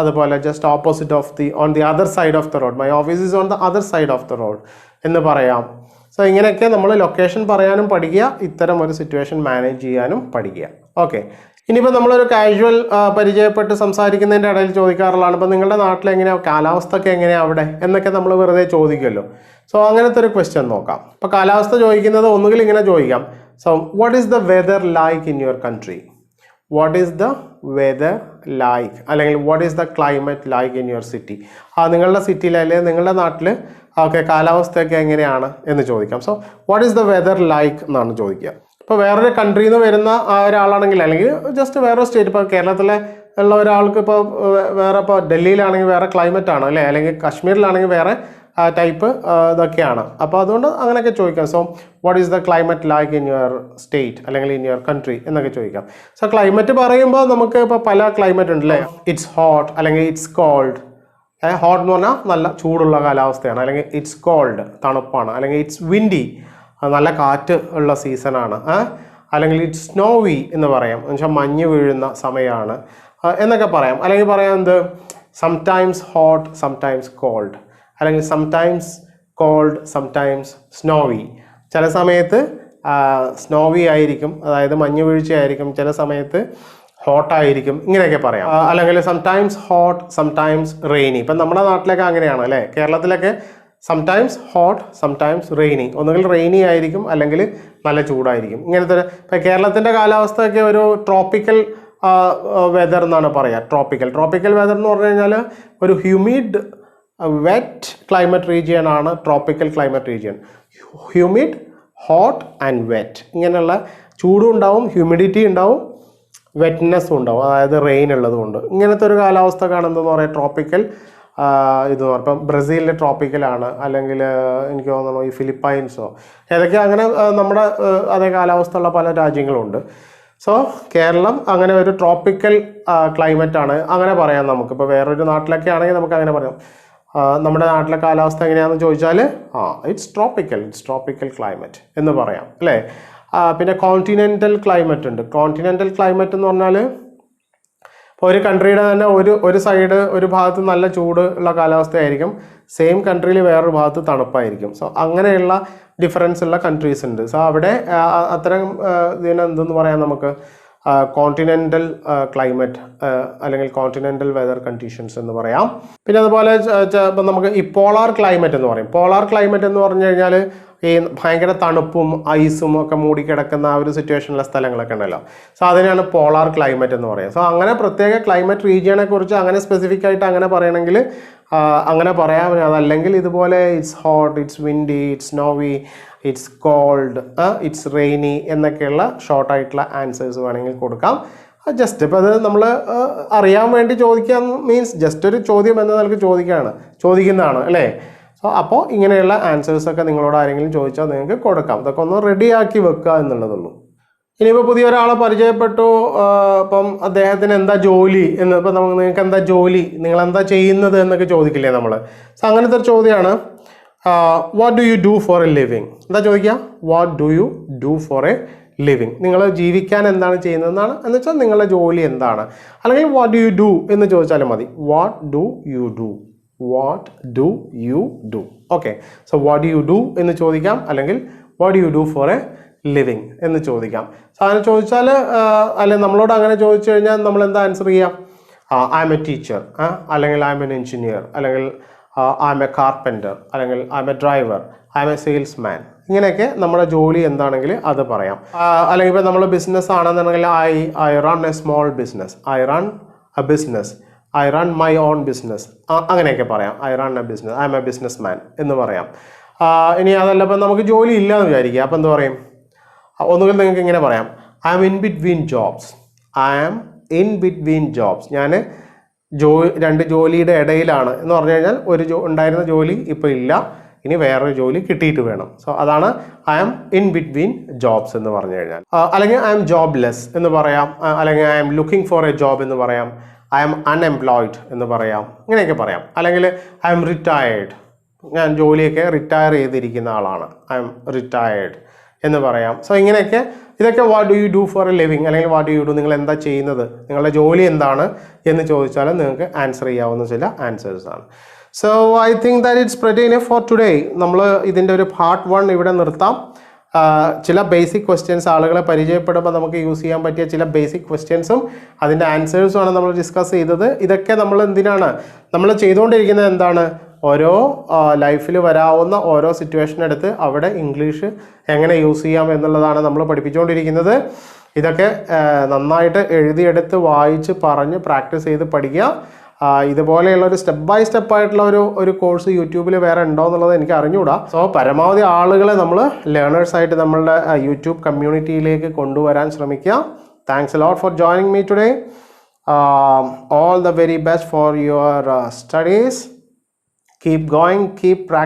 അതുപോലെ just opposite of the, on the other side of the road. My office is on the other side of the road എന്ന് പറയാം. സോ ഇങ്ങനെയൊക്കെ നമ്മൾ ലൊക്കേഷൻ പറയാനും പഠിക്കുക, ഇത്തരം ഒരു സിറ്റുവേഷൻ മാനേജ് ചെയ്യാനും പഠിക്കുക. ഓക്കെ, ഇനിയിപ്പോൾ നമ്മളൊരു കാഷ്വൽ പരിചയപ്പെട്ട് സംസാരിക്കുന്നതിൻ്റെ ഇടയിൽ ചോദിക്കാറുള്ളതാണ്, ഇപ്പോൾ നിങ്ങളുടെ നാട്ടിൽ എങ്ങനെയാണ് കാലാവസ്ഥ ഒക്കെ എങ്ങനെയാണ് അവിടെ എന്നൊക്കെ നമ്മൾ വെറുതെ ചോദിക്കുമല്ലോ. സോ അങ്ങനത്തെ ഒരു ക്വസ്റ്റ്യൻ നോക്കാം. ഇപ്പോൾ കാലാവസ്ഥ ചോദിക്കുന്നത് ഒന്നുകിൽ ഇങ്ങനെ ചോദിക്കാം. So what is the weather like in your country? What is the weather like, അല്ലെങ്കിൽ what is the climate like in your city? നിങ്ങളുടെ സിറ്റിയിൽ അല്ലെങ്കിൽ നിങ്ങളുടെ നാട്ടിൽ ഓക്കെ കാലാവസ്ഥയൊക്കെ എങ്ങനെയാണ് എന്ന് ചോദിക്കാം. So what is the weather like എന്നാണ് ചോദിക്കുക. ഇപ്പോൾ വേറൊരു കൺട്രിയിൽ നിന്ന് വരുന്ന ഒരാളാണെങ്കിൽ, അല്ലെങ്കിൽ ജസ്റ്റ് വേറൊരു സ്റ്റേറ്റ്, ഇപ്പോൾ കേരളത്തിലെ ഉള്ള ഒരാൾക്ക് ഇപ്പോൾ വേറെ, ഇപ്പോൾ ഡൽഹിയിലാണെങ്കിൽ വേറെ ക്ലൈമറ്റ് ആണ് അല്ലേ, അല്ലെങ്കിൽ കാശ്മീരിലാണെങ്കിൽ വേറെ ടൈപ്പ് ഇതൊക്കെയാണ്. അപ്പോൾ അതുകൊണ്ട് അങ്ങനെയൊക്കെ ചോദിക്കാം. So what is the climate like in your state, അല്ലെങ്കിൽ ഇൻ യുവർ കൺട്രി എന്നൊക്കെ ചോദിക്കാം. സോ ക്ലൈമറ്റ് പറയുമ്പോൾ നമുക്ക് ഇപ്പോൾ പല ക്ലൈമറ്റ് ഉണ്ടല്ലേ. ഇറ്റ്സ് ഹോട്ട്, അല്ലെങ്കിൽ ഇറ്റ്സ് കോൾഡ്. ഹോട്ട് എന്ന് പറഞ്ഞാൽ നല്ല ചൂടുള്ള കാലാവസ്ഥയാണ്, അല്ലെങ്കിൽ ഇറ്റ്സ് കോൾഡ് തണുപ്പാണ്, അല്ലെങ്കിൽ ഇറ്റ്സ് വിൻഡി നല്ല കാറ്റ് ഉള്ള സീസണാണ്, അല്ലെങ്കിൽ ഇറ്റ്സ് സ്നോവി എന്ന് പറയാം, എന്നുവെച്ചാൽ മഞ്ഞ് വീഴുന്ന സമയമാണ് എന്നൊക്കെ പറയാം. അല്ലെങ്കിൽ പറയാം എന്ത്, സംടൈംസ് ഹോട്ട് സംടൈംസ് കോൾഡ്, അല്ലെങ്കിൽ സംടൈംസ് കോൾഡ് സംടൈംസ് സ്നോവി. ചില സമയത്ത് സ്നോവി ആയിരിക്കും, അതായത് മഞ്ഞ് വീഴ്ചയായിരിക്കും, ചില സമയത്ത് ഹോട്ടായിരിക്കും, ഇങ്ങനെയൊക്കെ പറയാം. അല്ലെങ്കിൽ സംടൈംസ് ഹോട്ട് സംടൈംസ് റെയിനി. ഇപ്പം നമ്മുടെ നാട്ടിലൊക്കെ അങ്ങനെയാണ് അല്ലേ, കേരളത്തിലൊക്കെ സംടൈംസ് ഹോട്ട് സംടൈംസ് റെയിനി, ഒന്നുകിൽ റെയിനി ആയിരിക്കും അല്ലെങ്കിൽ നല്ല ചൂടായിരിക്കും. ഇങ്ങനത്തെ ഇപ്പം കേരളത്തിൻ്റെ കാലാവസ്ഥയൊക്കെ ഒരു ട്രോപ്പിക്കൽ വെതർ എന്നാണ് പറയുക. ട്രോപ്പിക്കൽ വെതർ എന്ന് പറഞ്ഞു കഴിഞ്ഞാൽ ഒരു ഹ്യൂമിഡ് വെറ്റ് ക്ലൈമറ്റ് റീജിയൻ ആണ് tropical climate region. Humid, hot and wet, ഇങ്ങനെയുള്ള ചൂടും ഉണ്ടാവും, ഹ്യൂമിഡിറ്റി ഉണ്ടാവും, വെറ്റ്നെസ്സും ഉണ്ടാവും, അതായത് റെയിൻ ഉള്ളതുകൊണ്ട്. ഇങ്ങനത്തെ ഒരു കാലാവസ്ഥ കാണുന്നതെന്ന് പറയാം ട്രോപ്പിക്കൽ ഇത്. ഇപ്പം ബ്രസീലിലെ ട്രോപ്പിക്കലാണ്, അല്ലെങ്കിൽ എനിക്ക് തോന്നുന്നു ഈ ഫിലിപ്പൈൻസോ ഏതൊക്കെ, അങ്ങനെ നമ്മുടെ അതേ കാലാവസ്ഥ ഉള്ള പല രാജ്യങ്ങളുണ്ട്. സോ കേരളം അങ്ങനെ ഒരു ട്രോപ്പിക്കൽ ക്ലൈമറ്റാണ്, അങ്ങനെ പറയാം നമുക്ക്. ഇപ്പോൾ വേറൊരു നാട്ടിലൊക്കെ ആണെങ്കിൽ നമുക്ക് അങ്ങനെ പറയാം. നമ്മുടെ നാട്ടിലെ കാലാവസ്ഥ എങ്ങനെയാണെന്ന് ചോദിച്ചാൽ ഇറ്റ്സ് ട്രോപ്പിക്കൽ ക്ലൈമറ്റ് എന്ന് പറയാം അല്ലേ. പിന്നെ കോണ്ടിനെൻ്റൽ ക്ലൈമറ്റ് ഉണ്ട്. കോണ്ടിനെൻ്റൽ ക്ലൈമറ്റ് എന്ന് പറഞ്ഞാൽ ഇപ്പോൾ ഒരു കൺട്രിയുടെ തന്നെ ഒരു സൈഡ്, ഒരു ഭാഗത്ത് നല്ല ചൂട് ഉള്ള കാലാവസ്ഥയായിരിക്കും, സെയിം കൺട്രിയിൽ വേറൊരു ഭാഗത്ത് തണുപ്പായിരിക്കും. സോ അങ്ങനെയുള്ള ഡിഫറൻസ് ഉള്ള കൺട്രീസ് ഉണ്ട്. സോ അവിടെ അത്തരം ഇതിനെ എന്തെന്ന് പറയാം നമുക്ക്, കോണ്ടിനെൻ്റൽ ക്ലൈമറ്റ് അല്ലെങ്കിൽ കോണ്ടിനെൻ്റൽ വെതർ കണ്ടീഷൻസ് എന്ന് പറയാം. പിന്നെ അതുപോലെ ഇപ്പം നമുക്ക് ഈ പോളാർ ക്ലൈമറ്റ് എന്ന് പറയും. പോളാർ ക്ലൈമറ്റ് എന്ന് പറഞ്ഞു കഴിഞ്ഞാൽ ഈ ഭയങ്കര തണുപ്പും ഐസും ഒക്കെ മൂടിക്കിടക്കുന്ന ആ ഒരു സിറ്റുവേഷനിലെ സ്ഥലങ്ങളൊക്കെ ഉണ്ടല്ലോ. സോ അതിനാണ് പോളാർ ക്ലൈമറ്റ് എന്ന് പറയുന്നത്. സോ അങ്ങനെ പ്രത്യേക ക്ലൈമറ്റ് റീജിയനെ കുറിച്ച് അങ്ങനെ സ്പെസിഫിക് ആയിട്ട് അങ്ങനെ പറയണമെങ്കിൽ അങ്ങനെ പറയാം. അതല്ലെങ്കിൽ ഇതുപോലെ it's hot, it's windy, it's snowy, it's cold, it's rainy എന്നൊക്കെയുള്ള ഷോർട്ടായിട്ടുള്ള ആൻസേഴ്സ് വേണമെങ്കിൽ കൊടുക്കാം. ജസ്റ്റ് ഇപ്പോൾ അത് നമ്മൾ അറിയാൻ വേണ്ടി ചോദിക്കാൻ മീൻസ് ജസ്റ്റ് ഒരു ചോദ്യം എന്ന നിലക്ക് ചോദിക്കുന്നതാണ് അല്ലേ. സോ അപ്പോൾ ഇങ്ങനെയുള്ള ആൻസേഴ്സൊക്കെ നിങ്ങളോട് ആരെങ്കിലും ചോദിച്ചാൽ നിങ്ങൾക്ക് കൊടുക്കാം. ഇതൊക്കെ ഒന്ന് റെഡിയാക്കി വെക്കുക എന്നുള്ളതുള്ളൂ. ഇനിയിപ്പോൾ പുതിയൊരാളെ പരിചയപ്പെട്ടു, ഇപ്പം അദ്ദേഹത്തിന് എന്താ ജോലി എന്ന്, ഇപ്പം നിങ്ങൾക്ക് എന്താ ജോലി, നിങ്ങളെന്താ ചെയ്യുന്നത് എന്നൊക്കെ ചോദിക്കില്ലേ നമ്മൾ. സോ അങ്ങനത്തെ ഒരു ചോദ്യമാണ് what do you do for A living. എന്താ ചോദിക്കുക? What do you do for A living. നിങ്ങൾ ജീവിക്കാൻ എന്താണ് ചെയ്യുന്നതെന്നാണ്. എന്ന് വെച്ചാൽ നിങ്ങളുടെ ജോലി എന്താണ്. അല്ലെങ്കിൽ വാട്ട് ഡു യു ഡു എന്ന് ചോദിച്ചാലും മതി. What do you do, what do you do. Okay, so what do you do എന്ന് ചോദിക്കാം, അല്ലെങ്കിൽ what do you do for A living എന്ന് ചോദിക്കാം. സോ അങ്ങനെ ചോദിച്ചാൽ അല്ലെങ്കിൽ നമ്മളോട് അങ്ങനെ ചോദിച്ചു കഴിഞ്ഞാൽ നമ്മൾ എന്താ ആൻസർ ചെയ്യാം? ഐ എം എ ടീച്ചർ, അല്ലെങ്കിൽ ഐ എം എൻ എഞ്ചിനീയർ, അല്ലെങ്കിൽ ഐ എം എ കാർപ്പൻറ്റർ, അല്ലെങ്കിൽ I M A driver, I M A salesman. ഇങ്ങനെയൊക്കെ നമ്മുടെ ജോലി എന്താണെങ്കിൽ അത് പറയാം. അല്ലെങ്കിൽ ഇപ്പോൾ നമ്മൾ ബിസിനസ് ആണെന്നുണ്ടെങ്കിൽ I run A small business, I run A business, I run my own business, അങ്ങനെയൊക്കെ പറയാം. I run A business, I M A business man എന്ന് പറയാം. ഇനി അതല്ല ഇപ്പം നമുക്ക് ജോലി ഇല്ല എന്ന് വിചാരിക്കുക. അപ്പം എന്താ പറയും? ഒന്നുകിൽ നിങ്ങൾക്ക് ഇങ്ങനെ പറയാം, I am in between jobs, I am in between jobs. ഞാൻ രണ്ട് ജോലിയുടെ ഇടയിലാണ് എന്ന് പറഞ്ഞു കഴിഞ്ഞാൽ ഉണ്ടായിരുന്ന ജോലി ഇപ്പോൾ ഇല്ല, ഇനി വേറൊരു ജോലി കിട്ടിയിട്ട് വേണം. സോ അതാണ് I am in between jobs എന്ന് പറഞ്ഞു കഴിഞ്ഞാൽ. അല്ലെങ്കിൽ ഐ ആം ജോബ്ലെസ് എന്ന് പറയാം, അല്ലെങ്കിൽ I am looking for a job എന്ന് പറയാം, ഐ ആം അൺഎംപ്ലോയിഡ് എന്ന് പറയാം, ഇങ്ങനെയൊക്കെ പറയാം. അല്ലെങ്കിൽ ഐ ആം റിട്ടയേർഡ്, ഞാൻ ജോലിയൊക്കെ റിട്ടയർ ചെയ്തിരിക്കുന്ന ആളാണ്, ഐ ആം റിട്ടയേർഡ് എന്ന് പറയാം. സോ ഇങ്ങനെയൊക്കെ ഇതൊക്കെ what do you do for A living, അല്ലെങ്കിൽ വാട്ട് ഡു യു ഡു, നിങ്ങൾ എന്താ ചെയ്യുന്നത്, നിങ്ങളുടെ ജോലി എന്താണ് എന്ന് ചോദിച്ചാൽ നിങ്ങൾക്ക് ആൻസർ ചെയ്യാവുന്ന ചില ആൻസേഴ്സ് ആണ്. So I think that it's pretty enough for today. നമ്മൾ ഇതിൻ്റെ ഒരു പാർട്ട് 1 ഇവിടെ നിർത്താം. ചില ബേസിക് ക്വസ്റ്റ്യൻസ് ആളുകളെ പരിചയപ്പെടുമ്പോൾ നമുക്ക് യൂസ് ചെയ്യാൻ പറ്റിയ ചില ബേസിക് ക്വസ്റ്റ്യൻസും അതിൻ്റെ ആൻസേഴ്സുമാണ് നമ്മൾ ഡിസ്കസ് ചെയ്തത്. ഇതൊക്കെ നമ്മൾ എന്തിനാണ് നമ്മൾ ചെയ്തുകൊണ്ടിരിക്കുന്നത്? എന്താണ്? ഓരോ ലൈഫിൽ വരാവുന്ന ഓരോ സിറ്റുവേഷൻ എടുത്ത് അവിടെ ഇംഗ്ലീഷ് എങ്ങനെ യൂസ് ചെയ്യാം എന്നുള്ളതാണ് നമ്മൾ പഠിപ്പിച്ചുകൊണ്ടിരിക്കുന്നത്. ഇതൊക്കെ നന്നായിട്ട് എഴുതിയെടുത്ത് വായിച്ച് പറഞ്ഞ് പ്രാക്ടീസ് ചെയ്ത് പഠിക്കുക. ഇതുപോലെയുള്ള ഒരു സ്റ്റെപ്പ് ബൈ സ്റ്റെപ്പ് ആയിട്ടുള്ള ഒരു കോഴ്സ് യൂട്യൂബിൽ വേറെ ഉണ്ടോ എന്നുള്ളത് എനിക്ക് അറിഞ്ഞുകൂടാ. സോ പരമാവധി ആളുകളെ നമ്മൾ ലേണേഴ്സായിട്ട് നമ്മളുടെ യൂട്യൂബ് കമ്മ്യൂണിറ്റിയിലേക്ക് കൊണ്ടുവരാൻ ശ്രമിക്കുക. Thanks a lot for joining me today. All the very best for your studies. Keep going, keep practicing.